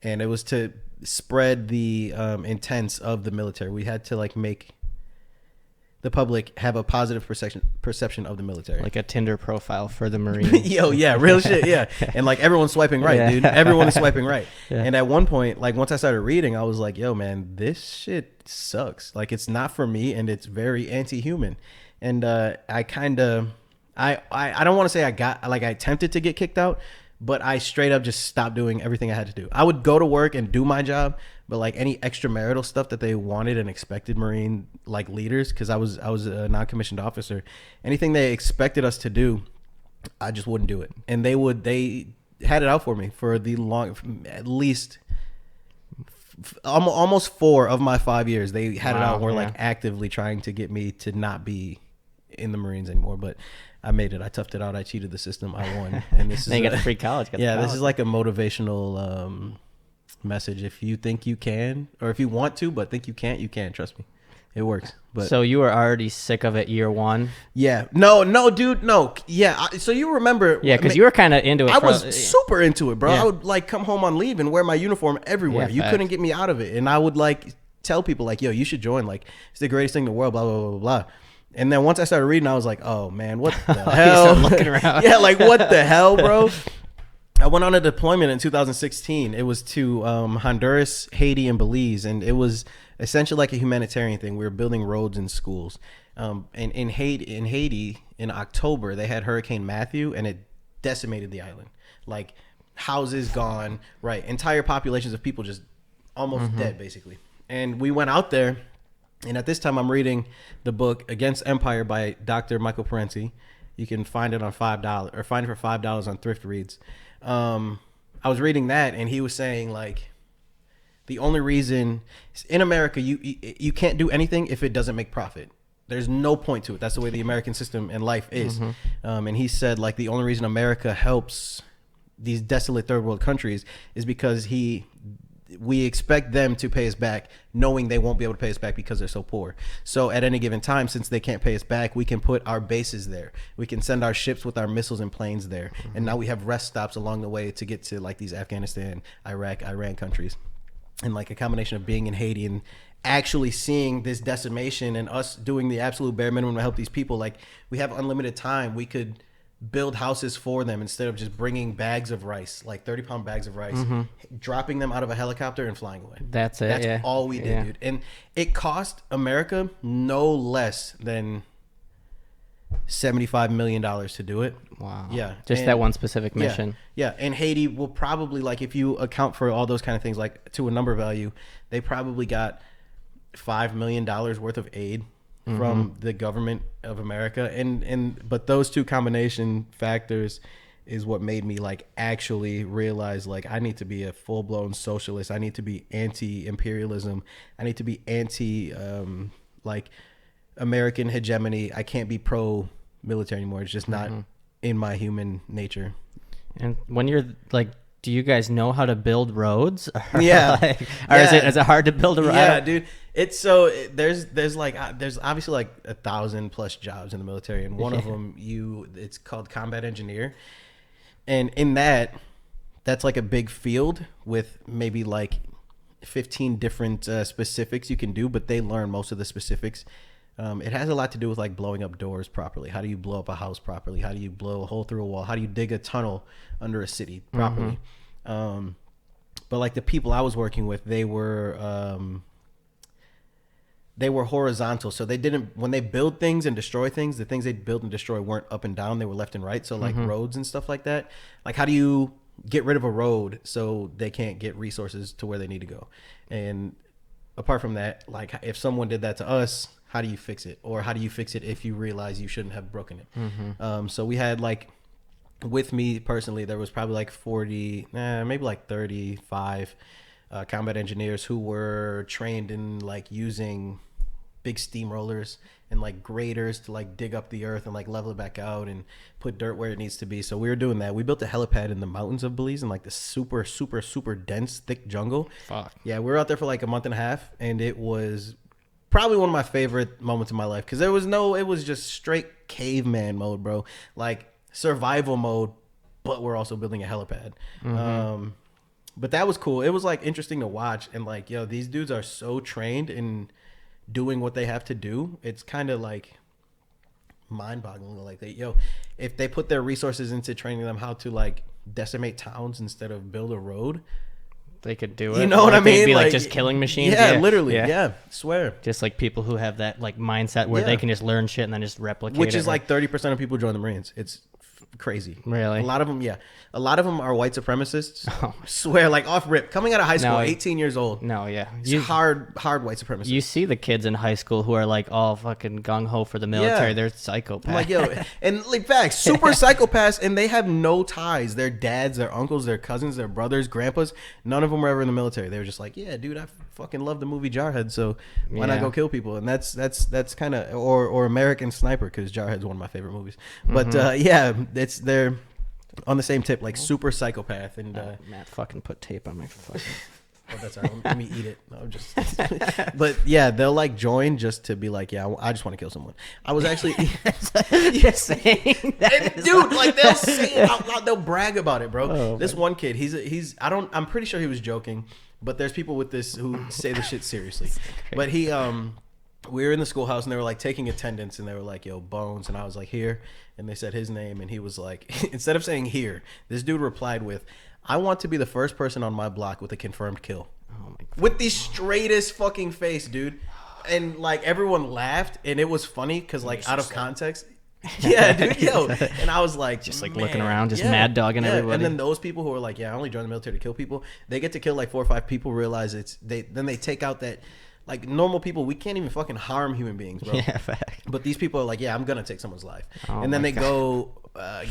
and it was to spread the intents of the military. We had to like make the public have a positive perception of the military, like a Tinder profile for the Marines. Yo, yeah, real shit, yeah. And like, everyone's swiping right, dude. Everyone is swiping right. And at one point, like, once I started reading, I was like, yo, man, this shit sucks. Like, it's not for me, and it's very anti-human. And I I don't want to say I attempted to get kicked out, but I straight up just stopped doing everything I had to do. I would go to work and do my job, but like any extramarital stuff that they wanted and expected Marine like leaders, because I was a non-commissioned officer, anything they expected us to do, I just wouldn't do it. And they had it out for me for at least almost 4 of my 5 years. They had it out. We're like actively trying to get me to not be in the Marines anymore, but I made it. I toughed it out. I cheated the system. I won. And this is you got the free college. This is like a motivational message. If you think you can, or if you want to, but think you can't, you can. Trust me, it works. But so you were already sick of it year 1. Yeah. No, dude. No. Yeah. So you remember? Yeah, because you were kind of into it. I was super into it, bro. Yeah. I would like come home on leave and wear my uniform everywhere. You couldn't get me out of it, and I would like tell people like, "Yo, you should join. Like, it's the greatest thing in the world." Blah blah blah blah blah. And then once I started reading, I was like, "Oh man, what the hell?" Looking around. Yeah, like what the hell, bro? I went on a deployment in 2016. It was to Honduras, Haiti, and Belize, and it was essentially like a humanitarian thing. We were building roads and schools. And in Haiti, in October, they had Hurricane Matthew, and it decimated the island. Like houses gone, right? Entire populations of people just almost dead, basically. And we went out there. And at this time, I'm reading the book Against Empire by Dr. Michael Parenti. You can find it on $5 or find it for $5 on Thrift Reads. I was reading that, and he was saying like, the only reason in America you can't do anything if it doesn't make profit. There's no point to it. That's the way the American system and life is. And he said like the only reason America helps these desolate third world countries is because we expect them to pay us back knowing they won't be able to pay us back because they're so poor. So at any given time, since they can't pay us back, we can put our bases there. We can send our ships with our missiles and planes there. And now we have rest stops along the way to get to like these Afghanistan, Iraq, Iran countries. And like a combination of being in Haiti and actually seeing this decimation and us doing the absolute bare minimum to help these people. Like we have unlimited time. We could build houses for them instead of just bringing bags of rice, like 30-pound bags of rice, dropping them out of a helicopter and flying away. That's it. That's all we did, dude. And it cost America no less than $75 million to do it. Wow. Yeah. Just that one specific mission. Yeah. And Haiti will probably, like, if you account for all those kind of things, like to a number value, they probably got $5 million worth of aid from the government of America. But those two combination factors is what made me like actually realize like I need to be a full-blown socialist. I need to be anti-imperialism. I need to be anti like American hegemony. I can't be pro-military anymore. It's just not in my human nature. And when you're like, do you guys know how to build roads? Yeah. Is it hard to build a road? Yeah, dude. It's so there's obviously like 1,000+ jobs in the military, and one of them it's called combat engineer, and in that's like a big field with maybe like 15 different specifics you can do, but they learn most of the specifics. It has a lot to do with like blowing up doors properly. How do you blow up a house properly? How do you blow a hole through a wall? How do you dig a tunnel under a city properly? But like the people I was working with, they were horizontal. So they didn't, when they build things and destroy things, the things they build and destroy weren't up and down. They were left and right. So like roads and stuff like that. Like how do you get rid of a road so they can't get resources to where they need to go? And apart from that, like if someone did that to us, how do you fix it? Or how do you fix it if you realize you shouldn't have broken it? So we had like, with me personally, there was probably like 40, maybe like 35 combat engineers who were trained in like using big steamrollers and like graders to like dig up the earth and like level it back out and put dirt where it needs to be. So we were doing that. We built a helipad in the mountains of Belize in like the super, super, super dense, thick jungle. Fuck. Yeah, we were out there for like a month and a half, and it was probably one of my favorite moments of my life because it was just straight caveman mode, bro. Like survival mode, but we're also building a helipad. But that was cool. It was like interesting to watch, and like, yo, these dudes are so trained in doing what they have to do. It's kind of like mind-boggling. Like if they put their resources into training them how to like decimate towns instead of build a road, they could do it. You know what I mean? They'd be like just killing machines. Yeah, literally. Yeah. Swear. Just like people who have that like mindset where they can just learn shit and then just replicate Which it. is like 30% of people join the Marines. It's crazy. Really? A lot of them, a lot of them are white supremacists. Swear, like off rip, coming out of high school, 18 years old. No, yeah, hard white supremacists. You see the kids in high school who are like all fucking gung ho for the military. They're psychopaths. I'm like, yo, and like facts, super psychopaths, and they have no ties. Their dads, their uncles, their cousins, their brothers, grandpas, none of them were ever in the military. They were just like, yeah, dude, I fucking love the movie Jarhead, so why not go kill people? And that's kind of or American Sniper, because Jarhead's one of my favorite movies. But they're on the same tip, like super psychopath. And Matt fucking put tape on my fucking. Oh, that's all right. Let me eat it. No, I'm just. But yeah, they'll like join just to be like, yeah, I just want to kill someone. I was actually just saying that, and, dude. Like they'll say it out loud. They'll brag about it, bro. This one kid, I'm pretty sure he was joking, but there's people with this who say the shit seriously. But we were in the schoolhouse and they were like taking attendance and they were like, yo, Bones, and I was like, here, and they said his name and he was like, instead of saying here, this dude replied with, I want to be the first person on my block with a confirmed kill. Oh my God. With the straightest fucking face, dude. And like everyone laughed and it was funny because like out of context. Yeah, dude, yo. And I was like, just like looking around, just mad dogging everybody. And then those people who are like, yeah, I only joined the military to kill people, they get to kill like 4 or 5 people, realize then they take out that, like normal people, we can't even fucking harm human beings, bro. Yeah, fact. But these people are like, yeah, I'm gonna take someone's life, and then they go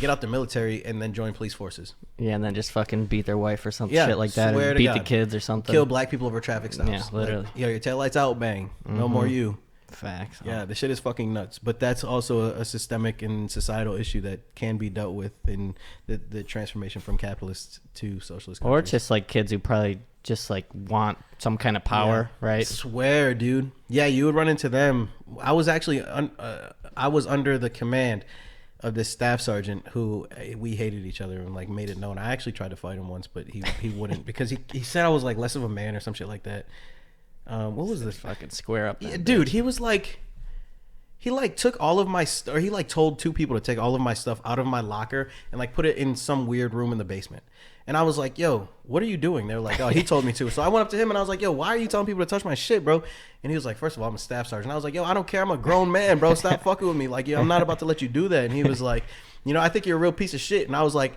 get out the military and then join police forces. Yeah, and then just fucking beat their wife or some shit like that, or beat the kids or something. Kill black people over traffic stops. Yeah, literally. Like, your taillights out, bang. No more you. Facts. Yeah, the shit is fucking nuts. But that's also a systemic and societal issue that can be dealt with in the transformation from capitalist to socialist countries. Or it's just like kids who probably just like want some kind of power, right? I swear, dude. Yeah, you would run into them. I was actually I was under the command of this staff sergeant who we hated each other and like made it known. I actually tried to fight him once, but he wouldn't because he said I was like less of a man or some shit like that. What was this? Fucking square up, yeah, dude. He was like, he like took all of my or he like told 2 people to take all of my stuff out of my locker and like put it in some weird room in the basement. And I was like, yo, what are you doing? They were like, oh, he told me to. So I went up to him and I was like, yo, why are you telling people to touch my shit, bro? And he was like, first of all, I'm a staff sergeant. I was like, yo, I don't care. I'm a grown man, bro. Stop fucking with me. Like, yo, I'm not about to let you do that. And he was like, you know, I think you're a real piece of shit. And I was like,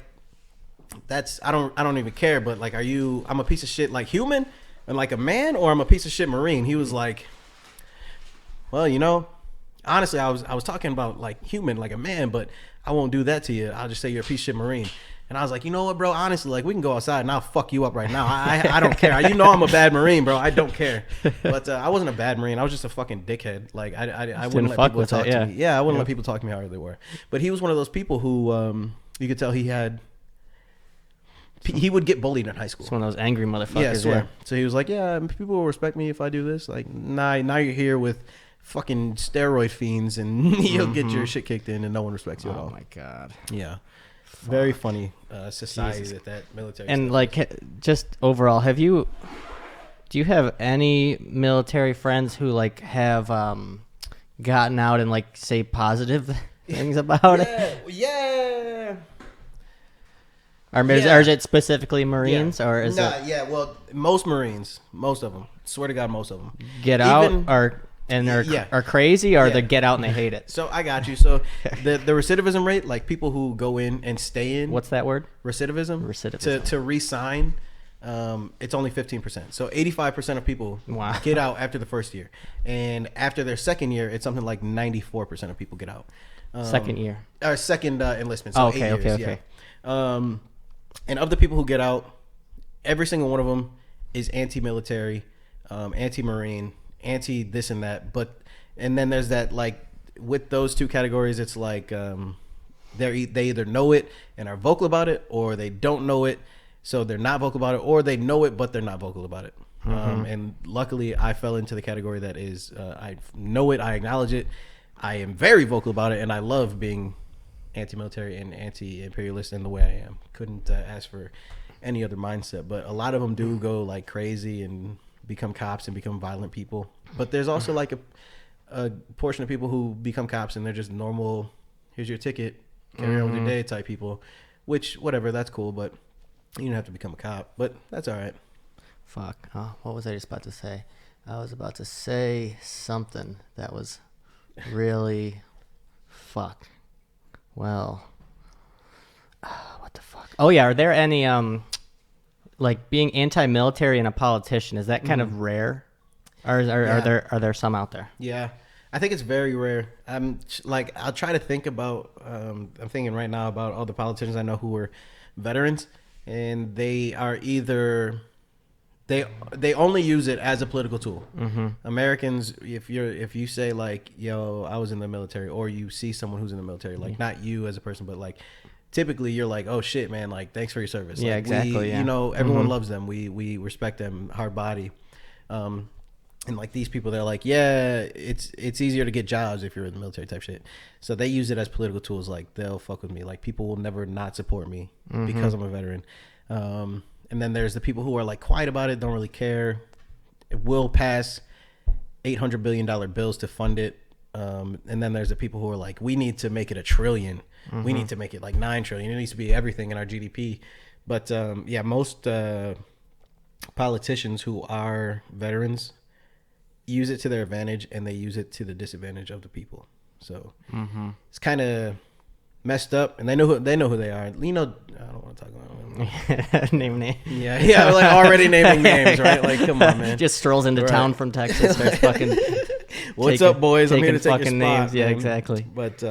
I don't even care. But like, I'm a piece of shit like human and like a man, or I'm a piece of shit Marine? He was like, well, you know, honestly, I was talking about like human, like a man, but I won't do that to you. I'll just say you're a piece of shit Marine. And I was like, you know what, bro? Honestly, like we can go outside and I'll fuck you up right now. I don't care. You know I'm a bad Marine, bro. I don't care. But I wasn't a bad Marine. I was just a fucking dickhead. Like I wouldn't let people talk to me. Yeah, I wouldn't let people talk to me however they were. But he was one of those people who you could tell he would get bullied in high school. It's one of those angry motherfuckers. Yeah. So he was like, yeah, people will respect me if I do this. Like, now you're here with fucking steroid fiends and you'll get your shit kicked in and no one respects you at all. Oh my God. Yeah. Very funny society that military. And like, just overall, do you have any military friends who like have gotten out and like say positive things about it? Yeah. Or is it specifically Marines, or is it? Yeah, well, most Marines, most of them, swear to God, most of them get out are crazy, or they get out and they hate it. So I got you. So the recidivism rate, like people who go in and stay in. What's that word? Recidivism. To re-sign, it's only 15%. So 85% of people get out after the first year, and after their second year, it's something like 94% of people get out. Second year or second enlistment. So okay. Yeah. And of the people who get out, every single one of them is anti-military, anti-Marine, anti this and that. And then there's that, like, with those 2 categories, it's like they either know it and are vocal about it, or they don't know it, so they're not vocal about it, or they know it but they're not vocal about it. And luckily, I fell into the category that is I know it, I acknowledge it, I am very vocal about it, and I love being anti-military and anti-imperialist in the way I am. Couldn't ask for any other mindset. But a lot of them do go like crazy and become cops and become violent people. But there's also like a portion of people who become cops and they're just normal, here's your ticket, carry on with your day type people. Which, whatever, that's cool. But you don't have to become a cop. But that's all right. Fuck. Oh, what was I just about to say? I was about to say something that was really fuck. Well, what the fuck? Oh yeah, are there any like being anti-military and a politician? Is that kind of rare? Or are there some out there? Yeah, I think it's very rare. I'll try to think about. I'm thinking right now about all the politicians I know who were veterans, and they are either they only use it as a political tool. Mm-hmm. Americans, if you say like, yo, I was in the military, or you see someone who's in the military, like not you as a person, but like typically you're like, oh shit, man, like thanks for your service. Yeah, like, exactly. You know, everyone loves them. We respect them, hard body. And like these people, they're like, yeah, it's easier to get jobs if you're in the military type shit. So they use it as political tools. Like they'll fuck with me. Like people will never not support me because I'm a veteran. And then there's the people who are like quiet about it, don't really care. It will pass $800 billion bills to fund it. And then there's the people who are like, we need to make it $1 trillion. We need to make it like $9 trillion. It needs to be everything in our GDP. But yeah, most politicians who are veterans use it to their advantage, and they use it to the disadvantage of the people. So it's kind of messed up, and they know who they are. You know, I don't want to talk about them. Name name. Yeah, like already naming names, right? Like, come on, man. Just strolls into town from Texas, starts fucking. What's up, boys? I'm here to take your spot. Names. Yeah, exactly. But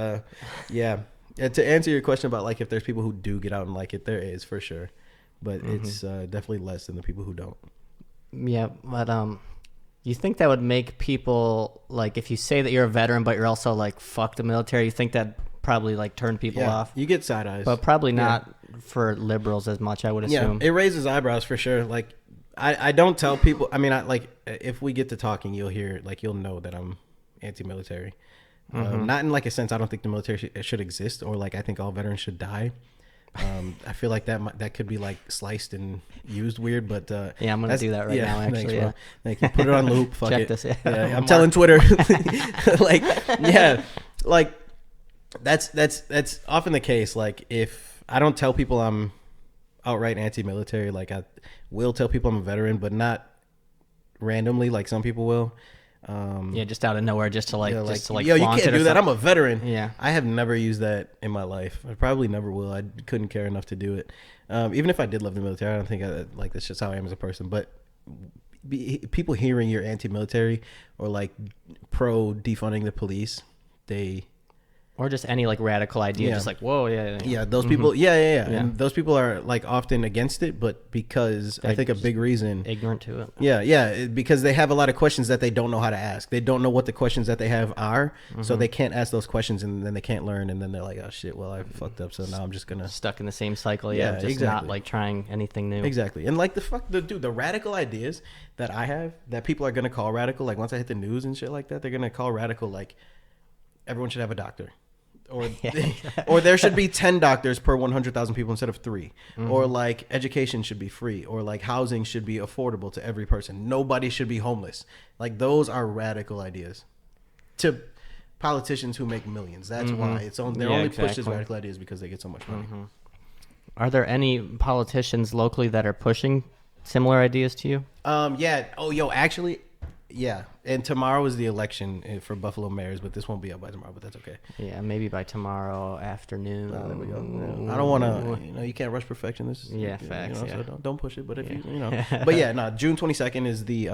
yeah, to answer your question about like if there's people who do get out and like it, there is for sure, but it's definitely less than the people who don't. Yeah, but you think that would make people, like, if you say that you're a veteran, but you're also like, fuck the military, you think that probably like turn people off? You get side eyes. But probably not for liberals as much, I would assume. Yeah, it raises eyebrows for sure. Like, I don't tell people, I mean, like, if we get to talking, you'll know that I'm anti-military. Not in like a sense, I don't think the military should exist, or like, I think all veterans should die. I feel like that could be like sliced and used weird, but yeah, I'm gonna do that right now. Actually, thanks, Thank you. Put it on loop. Fuck Check it. This. Yeah. I'm telling Twitter. Like, yeah, like that's often the case. Like, if I don't tell people I'm outright anti-military, like I will tell people I'm a veteran, but not randomly like some people will. Yeah, just out of nowhere, just to like, yo, flaunt you can't do that. I'm a veteran. Yeah, I have never used that in my life. I probably never will. I couldn't care enough to do it. Even if I did love the military, I don't think like that's just how I am as a person. But people hearing you're anti-military or like pro defunding the police, or just any like radical idea, just like, whoa, yeah. Those people, and those people are like often against it, but because I think a big reason, ignorant to it. Because they have a lot of questions that they don't know how to ask. They don't know what the questions that they have are, so they can't ask those questions, and then they can't learn, and then they're like, oh shit, well I fucked up, so now I'm just gonna stuck in the same cycle. Just exactly. Not like trying anything new. Exactly, and like the radical ideas that I have that people are gonna call radical. Like once I hit the news and shit like that, they're gonna call radical like everyone should have a doctor. Or there should be 10 doctors per 100,000 people instead of 3. Or like education should be free, or like housing should be affordable to every person. Nobody should be homeless. Like those are radical ideas to politicians who make millions. That's why they're only pushed as radical ideas because they get so much money. Are there any politicians locally that are pushing similar ideas to you? Actually, yeah. And tomorrow is the election for Buffalo mayors, but this won't be up by tomorrow, but that's okay. Yeah, maybe by tomorrow afternoon. There we go. Yeah. I don't want to, you can't rush perfection. This, facts. So don't push it. But if but yeah, no. June 22nd is the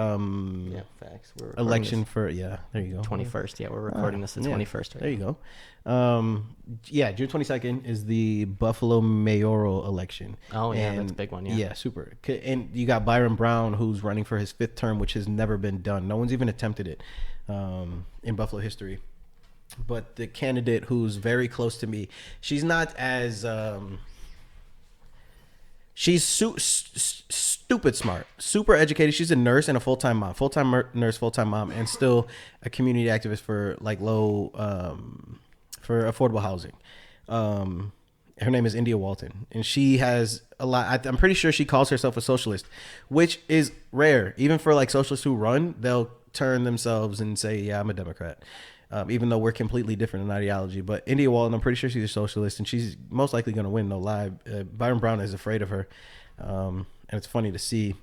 facts. Election for there you go. 21st. Yeah, we're recording this the 21st. Right there you go. June 22nd is the Buffalo mayoral election. Oh yeah, that's a big one. Yeah, super. And you got Byron Brown, who's running for his 5th term, which has never been done. No one's even attempted it in Buffalo history. But the candidate who's very close to me, she's not as she's stupid smart, super educated. She's a nurse and a full-time mom, nurse, full-time mom, and still a community activist for like for affordable housing. Her name is India Walton, and she has a lot. I'm pretty sure she calls herself a socialist, which is rare. Even for like socialists who run, they'll turn themselves and say, yeah, I'm a Democrat. Even though we're completely different in ideology. But India Walton, I'm pretty sure she's a socialist, and she's most likely going to win, no lie. Byron Brown is afraid of her. And it's funny to see.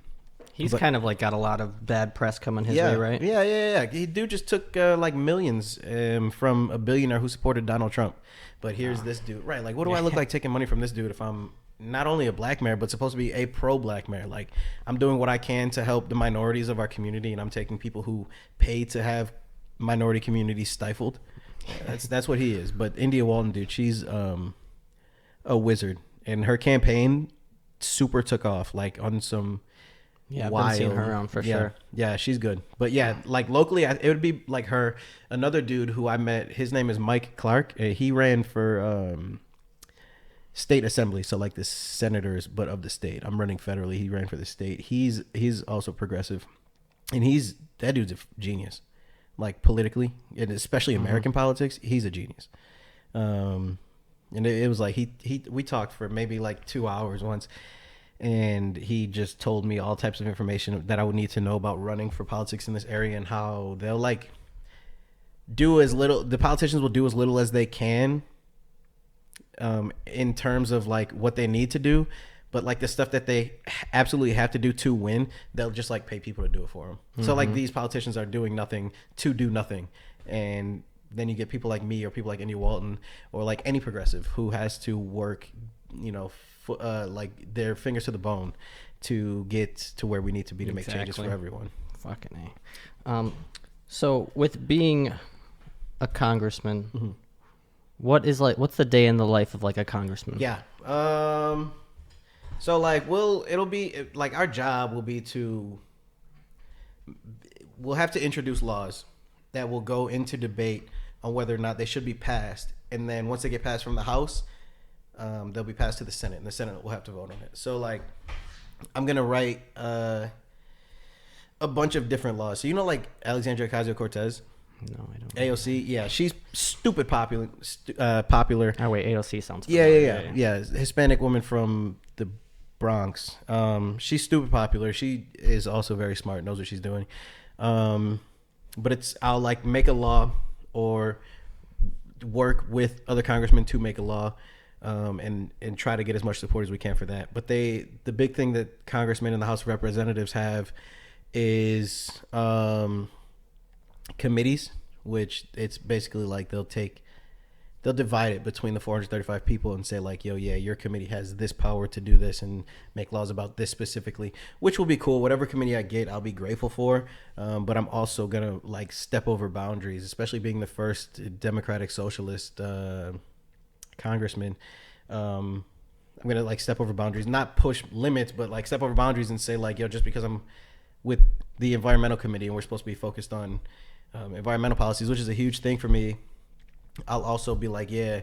He's kind of like got a lot of bad press coming his way, right? Yeah. He dude just took like millions from a billionaire who supported Donald Trump. But here's this dude, right? Like, what do I look like taking money from this dude if I'm not only a black mayor, but supposed to be a pro-black mayor? Like, I'm doing what I can to help the minorities of our community, and I'm taking people who pay to have minority communities stifled. That's what he is. But India Walton, dude, she's a wizard, and her campaign super took off, like on some. Yeah, I've been seeing her around for sure. Yeah, she's good. But yeah, like locally, it would be like her. Another dude who I met, his name is Mike Clark. He ran for state assembly, so like the senators, but of the state. I'm running federally. He ran for the state. He's also progressive, and that dude's a genius. Like politically, and especially American politics, he's a genius. And it was like we talked for maybe like 2 hours once. And he just told me all types of information that I would need to know about running for politics in this area, and how they'll like do as little. The politicians will do as little as they can, in terms of like what they need to do, but like the stuff that they absolutely have to do to win, they'll just like pay people to do it for them. So like these politicians are doing nothing to do nothing, and then you get people like me or people like India Walton or like any progressive who has to work, like their fingers to the bone to get to where we need to be to make changes for everyone. Fucking A. So with being a congressman, what's the day in the life of like a congressman? Yeah. So like it'll be like our job will be we'll have to introduce laws that will go into debate on whether or not they should be passed, and then once they get passed from the House, they'll be passed to the Senate, and the Senate will have to vote on it. So, like, I'm going to write a bunch of different laws. So, like Alexandria Ocasio-Cortez? No, I don't. AOC? Yeah, she's stupid popular. Oh, wait, AOC sounds familiar. Yeah. Hispanic woman from the Bronx. She's stupid popular. She is also very smart, knows what she's doing. But I'll, like, make a law or work with other congressmen to make a law. And try to get as much support as we can for that. But the big thing that congressmen in the House of Representatives have is committees, which it's basically like they'll divide it between the 435 people and say like, yo, yeah, your committee has this power to do this and make laws about this specifically, which will be cool. Whatever committee I get, I'll be grateful for. But I'm also gonna like step over boundaries, especially being the first Democratic Socialist congressman. I'm gonna like step over boundaries, not push limits, but like step over boundaries and say like, yo, just because I'm with the environmental committee and we're supposed to be focused on environmental policies, which is a huge thing for me, I'll also be like, yeah,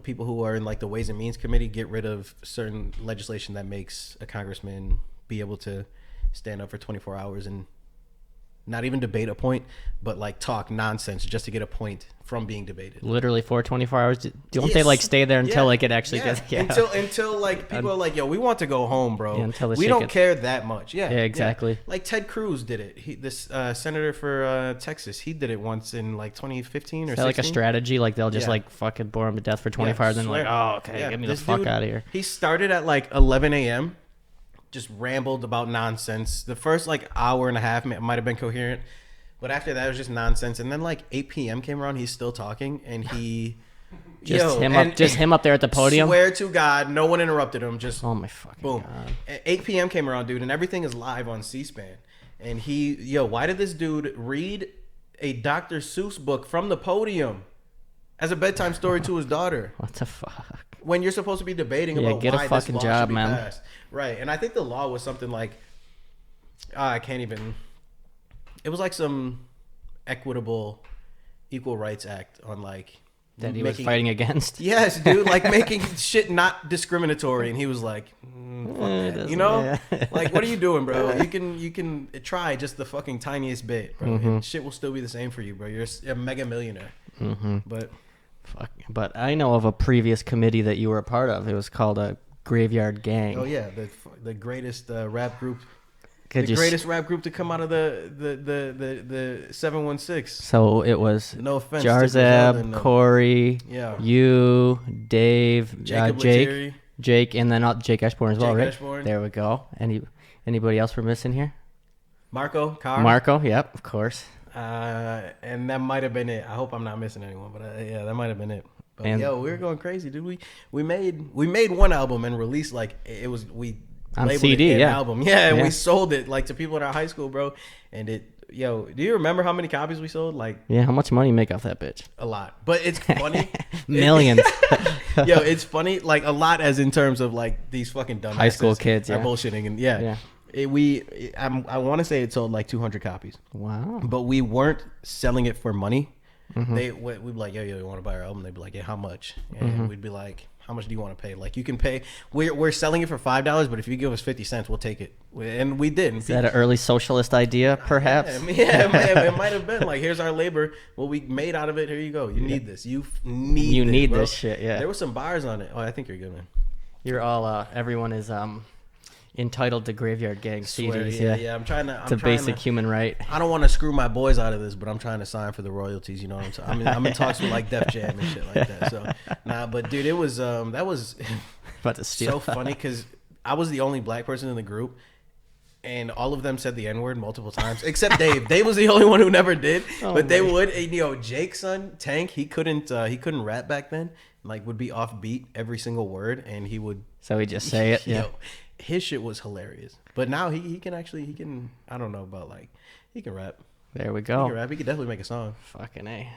people who are in like the Ways and Means committee, get rid of certain legislation that makes a congressman be able to stand up for 24 hours and not even debate a point, but like talk nonsense just to get a point from being debated. Literally for 24 hours. Don't they like stay there until like it actually gets until like people are like, yo, we want to go home, bro. We don't care that much. Yeah, exactly. Like Ted Cruz did it. This senator for Texas, he did it once in like 2015 or 16. Like a strategy, like they'll just like fucking bore him to death for 24 hours and like, oh, okay, get me the fuck out of here. He started at like 11 a.m. just rambled about nonsense. The first like hour and a half might have been coherent, but after that it was just nonsense. And then like 8 p.m. came around, he's still talking, and he him up there at the podium. Swear to God, no one interrupted him. Just oh my fucking boom. God. 8 p.m. came around, dude, and everything is live on C-SPAN. And why did this dude read a Dr. Seuss book from the podium as a bedtime story to his daughter? What the fuck? When you're supposed to be debating about get why a fucking this law job, should be man. passed. Right. And I think the law was something like, I can't even, it was like some equitable equal rights act on like. That he was fighting against? Yes, dude. Like making shit not discriminatory. And he was like, fuck that. You know? Yeah. Like, what are you doing, bro? You can try just the fucking tiniest bit, bro. Mm-hmm. And shit will still be the same for you, bro. You're a mega millionaire. Mm-hmm. But. Fuck. But I know of a previous committee that you were a part of. It was called a Graveyard Gang. Oh yeah, the greatest rap group, greatest rap group to come out of the 716. So it was no offense, Jarzab, Corey, you, Dave, Jake, and then Jake Ashbourne as well, right? Ashbourne. There we go. Anybody else we're missing here? Marco, yep, of course. And that might have been it. I hope I'm not missing anyone, but yeah, that might have been it. But we were going crazy, dude. We made one album and released like it was on labeled CD, it an yeah. album, yeah, and we sold it like to people in our high school, bro. And do you remember how many copies we sold? Like, yeah, how much money you make off that bitch? A lot, but it's funny. Millions. It's funny, like a lot, as in terms of like these fucking dumb high school kids are bullshitting, and I want to say it sold like 200 copies. Wow. But we weren't selling it for money. We'd be like, yo, you want to buy our album? They'd be like, yeah, how much? And we'd be like, how much do you want to pay? Like, you can pay. We're selling it for $5, but if you give us 50 cents, we'll take it. And we did. Is that an early socialist idea, perhaps? It might have been like, here's our labor. What we made out of it. Here you go. You need this. You need this shit. Yeah. There were some bars on it. Oh, I think you're good, man. You're all. Everyone is entitled to Graveyard Gang CDs. Yeah. I'm trying to. It's a basic human right. I don't want to screw my boys out of this, but I'm trying to sign for the royalties. You know what I'm saying? I'm in talks with like Def Jam and shit like that. So but dude, it was that was about to steal. So funny because I was the only black person in the group, and all of them said the N-word multiple times, except Dave. Dave was the only one who never did, but they would. And, Jake's son Tank, he couldn't rap back then. Like, would be off beat every single word, and he would. So he just say it. Yeah. His shit was hilarious, but now he can I don't know about like he can rap. There we go. He can rap. He could definitely make a song. Fucking A.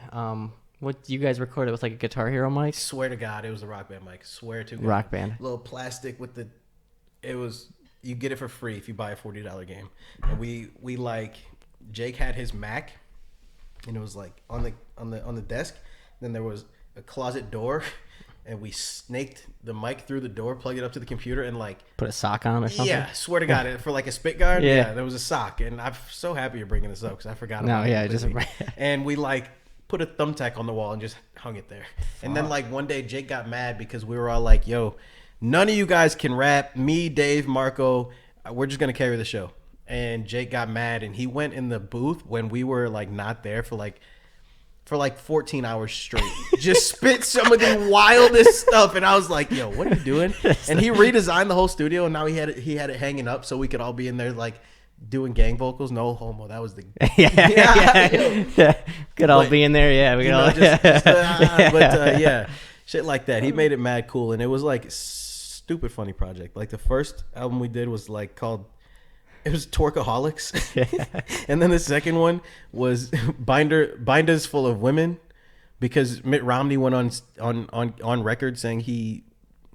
What you guys recorded with like a Guitar Hero mic? Swear to God, it was a Rock Band mic. Swear to God. Rock Band. Little plastic with you get it for free if you buy a $40 game. And we like Jake had his Mac, and it was like on the desk. Then there was a closet door. And we snaked the mic through the door, plugged it up to the computer, and like put a sock on or something. Yeah, swear to God, for like a spit guard. Yeah, there was a sock, and I'm so happy you're bringing this up because I forgot about it. Yeah, just and we like put a thumbtack on the wall and just hung it there. And then like one day Jake got mad because we were all like, "Yo, none of you guys can rap. Me, Dave, Marco, we're just gonna carry the show." And Jake got mad, and he went in the booth when we were like not there for like 14 hours straight. Just spit some of the wildest stuff. And I was like, yo, what are you doing? And he redesigned the whole studio, and now he had it hanging up so we could all be in there like doing gang vocals. No homo. That was the yeah. Could all be in there. Yeah, we could all yeah, shit like that. He made it mad cool, and it was like stupid funny project. Like the first album we did was like called It was Twerkaholics. And then the second one was Binders Full of Women, because Mitt Romney went on record saying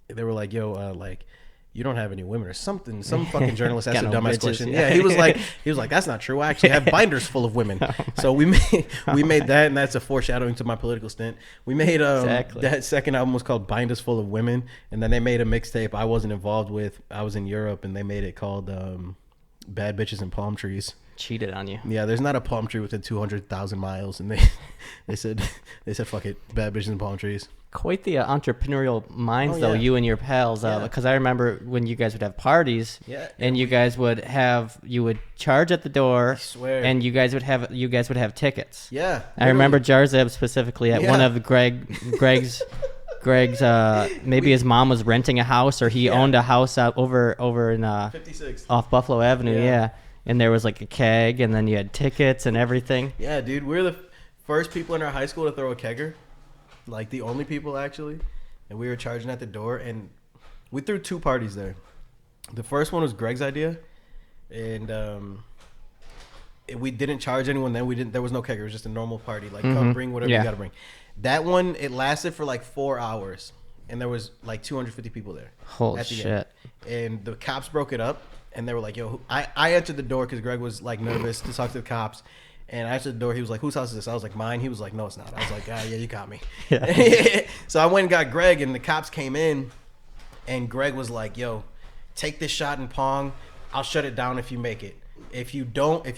they were like, yo, like, you don't have any women or something. Some fucking journalist asked a dumbass question. Yeah, he was like, that's not true. I actually have binders full of women. So we made that, and that's a foreshadowing to my political stint. We made that second album was called Binders Full of Women, and then they made a mixtape I wasn't involved with. I was in Europe, and they made it called Bad Bitches and Palm Trees. Cheated on you. Yeah, there's not a palm tree within 200,000 miles, and they said fuck it, Bad Bitches and Palm Trees. Quite the entrepreneurial minds, though, you and your pals. Because I remember when you guys would have parties, and you guys would charge at the door, and you guys would have tickets. Yeah, I remember Jarzeb specifically at one of Greg's. Maybe his mom was renting a house, or he owned a house out over in 56th off Buffalo Avenue. Yeah, and there was like a keg, and then you had tickets and everything. Yeah, dude, we're the first people in our high school to throw a kegger. Like the only people actually, and we were charging at the door, and we threw 2 parties there. The first one was Greg's idea, and we didn't charge anyone then. There was no kegger. It was just a normal party. Like, come bring whatever you gotta bring. That one, it lasted for like 4 hours, and there was like 250 people there. Holy shit! End. And the cops broke it up, and they were like, "Yo," I answered the door because Greg was like nervous to talk to the cops. And I answered the door. He was like, "Whose house is this?" I was like, "Mine." He was like, "No, it's not." I was like, "Ah, yeah, you got me." So I went and got Greg, and the cops came in, and Greg was like, "Yo, take this shot in Pong. I'll shut it down if you make it. If you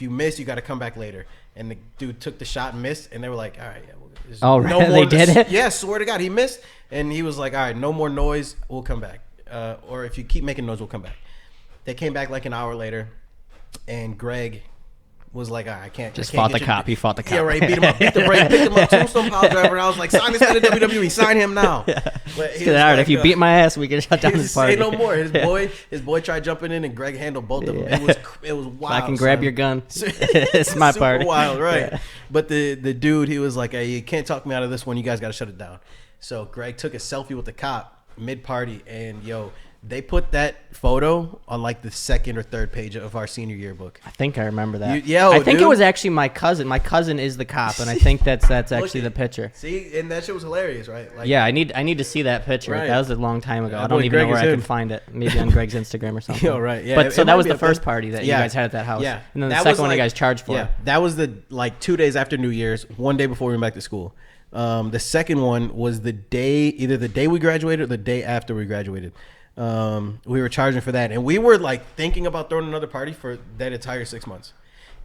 miss, you got to come back later." And the dude took the shot and missed, and they were like, "All right, yeah." Oh, no more. They did it? Yeah, swear to God, he missed, and he was like, "All right, no more noise. We'll come back. Or if you keep making noise, we'll come back." They came back like an hour later, and Greg was like, I can't. Just I can't fought the cop. He fought the cop. Yeah, right. Beat him up. Beat the brake. Picked him up. Tombstone pile driver. And I was like, sign this guy to WWE. Sign him now. Yeah. All right. If you beat my ass, we can shut down this party. Say no more. His boy tried jumping in, and Greg handled both of them. It was wild. I can grab your gun. It's my party. Wild, right? Yeah. But the dude, he was like, hey, you can't talk me out of this one. You guys got to shut it down. So Greg took a selfie with the cop mid party, and they put that photo on like the second or third page of our senior yearbook. I think I remember that. I think it was actually my cousin. My cousin is the cop, and I think that's actually the picture. See, and that shit was hilarious, right? Like, yeah, I need to see that picture. Right. That was a long time ago. I don't even Greg know where I can find it. Maybe on Greg's Instagram or something. Right. Yeah. But so that was the first party that you guys had at that house. Yeah. And then the second one you guys charged for. Yeah. That was the 2 days after New Year's, one day before we went back to school. The second one was either the day we graduated or the day after we graduated. We were charging for that, and we were like thinking about throwing another party for that entire 6 months,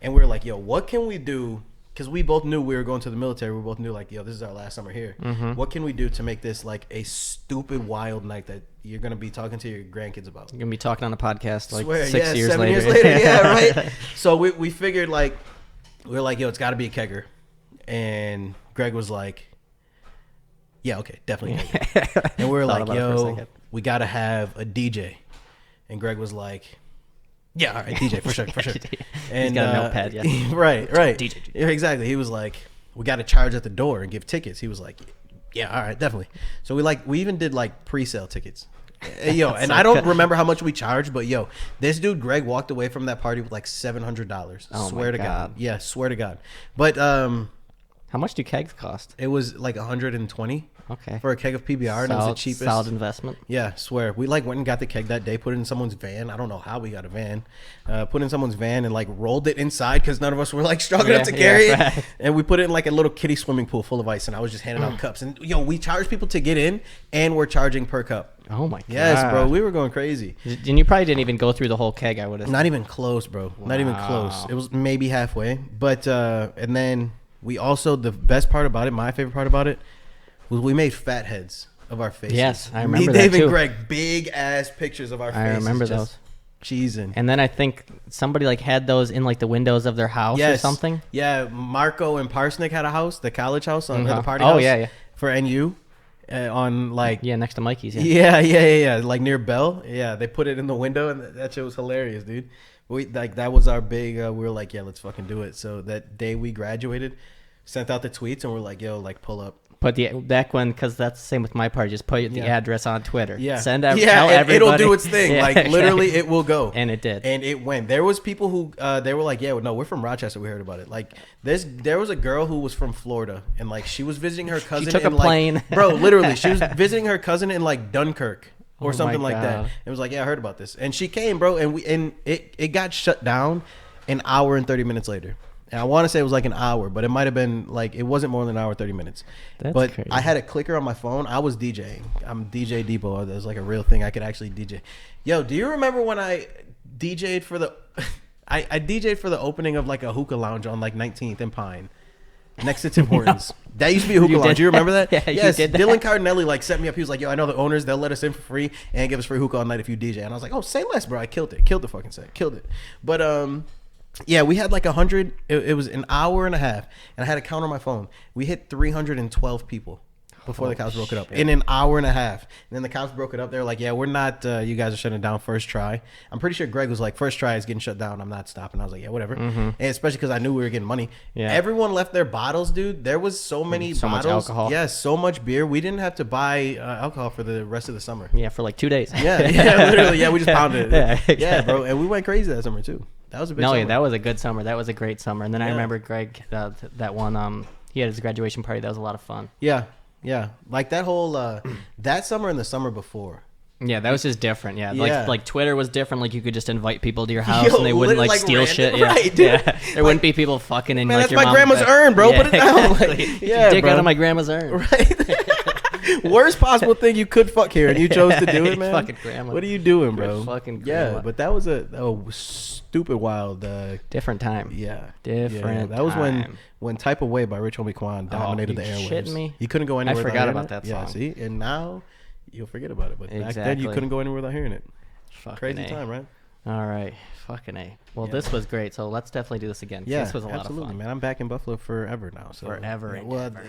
and we were like, yo, what can we do? Because we both knew we were going to the military. We both knew like, yo, this is our last summer here. Mm-hmm. What can we do to make this like a stupid wild night that you're gonna be talking to your grandkids about? You're gonna be talking on a podcast like 7 years later. Yeah, right. So we figured like, we were like, yo, it's got to be a kegger, and Greg was like, yeah, okay, definitely. And we were like, yo, we got to have a DJ. And Greg was like, yeah, all right, DJ, for sure. And he's got a notepad, yeah. Right. DJ. Yeah, exactly. He was like, we got to charge at the door and give tickets. He was like, yeah, all right, definitely. So we even did like pre-sale tickets. And I don't remember how much we charged, but this dude Greg walked away from that party with like $700. Oh, swear to God. Yeah, swear to God. But how much do kegs cost? It was like 120. Okay. For a keg of PBR, and it was the cheapest. Solid investment. Yeah, swear. We like went and got the keg that day, put it in someone's van. I don't know how we got a van. Put it in someone's van and like rolled it inside because none of us were like strong enough to carry it. Right. And we put it in like a little kiddie swimming pool full of ice, and I was just handing out cups. And we charge people to get in, and we're charging per cup. Oh my God. Yes, bro. We were going crazy. And you probably didn't even go through the whole keg, I would have. Not even close, bro. Wow. Not even close. It was maybe halfway. But and then we also, the best part about it, my favorite part about it, we made fat heads of our faces. Yes, I remember that Dave too. and Greg, big ass pictures of our faces. I remember those. Cheesing. And then I think somebody like had those in like the windows of their house or something. Yeah, Marco and Parsnick had a house, the college house on the party house. Oh yeah. For NU, on like next to Mikey's. Yeah, like near Bell. Yeah, they put it in the window, and that shit was hilarious, dude. That was our big. We were like, yeah, let's fucking do it. So that day we graduated, sent out the tweets, and we're like, yo, like pull up. Put back when, because that's the same with my party. Just put the address on Twitter. Yeah, tell everybody. It'll do its thing. Like literally, it will go. And it did. And it went. There was people who they were like, yeah, no, we're from Rochester. We heard about it. Like there was a girl who was from Florida, and like she was visiting her cousin. She took a plane. Bro, literally, she was visiting her cousin in like Dunkirk or something like that. It was like, yeah, I heard about this, and she came, bro, and it got shut down an hour and 30 minutes later. And I want to say it was like an hour, but it might have been like, it wasn't more than an hour, 30 minutes. But crazy. I had a clicker on my phone. I was DJing. I'm DJ Depot. There's like a real thing. I could actually DJ. Yo, do you remember when I DJ'd for the, I DJ'd for the opening of like a hookah lounge on like 19th and Pine next to Tim Hortons? That used to be a hookah lounge. Do you remember that? Yeah, yes. You did that. Dylan Cardinelli like set me up. He was like, yo, I know the owners. They'll let us in for free and give us free hookah all night if you DJ. And I was like, oh, say less, bro. I killed it. Killed the fucking set. Killed it. But, yeah, we had like 100. It was an hour and a half, and I had a count on my phone. We hit 312 people before the cops broke it up in an hour and a half. And then the cops broke it up. They were like, "Yeah, we're not. You guys are shutting it down first try." I'm pretty sure Greg was like, "First try is getting shut down. I'm not stopping." I was like, "Yeah, whatever." Mm-hmm. And especially because I knew we were getting money. Yeah. Everyone left their bottles, dude. There was so many bottles. Much alcohol. Yeah, so much beer. We didn't have to buy alcohol for the rest of the summer. Yeah, for like 2 days. Yeah, literally. Yeah, we just pounded it. Yeah, exactly. Yeah, bro. And we went crazy that summer too. That was a big summer. Yeah, that was a good summer. That was a great summer. And then I remember Greg, that one, he had his graduation party. That was a lot of fun. Yeah. Like that whole, that summer and the summer before. Yeah, that was just different. Yeah. Like Twitter was different. Like you could just invite people to your house and they wouldn't like steal shit. Yeah. Right, dude. There wouldn't be people fucking in like that's your my grandma's urn, bro. Put it down. Exactly. Like, dig out of my grandma's urn. Right. Worst possible thing you could fuck here, and you chose to do it, man. Fucking grandma. What are you doing, bro? Good fucking grandma. Yeah, but that was a stupid wild. Different time. Yeah, different. That was when "Type of Way" by Rich Homie Quan dominated the airwaves. Shitting me? You couldn't go anywhere. I forgot about that song. Yeah, see, and now you'll forget about it. But back then you couldn't go anywhere without hearing it. Fucking crazy time, right? All right. Fucking A. Well, this was great. So let's definitely do this again. Yeah, this was a lot of fun. Man. I'm back in Buffalo forever now. So forever and ever.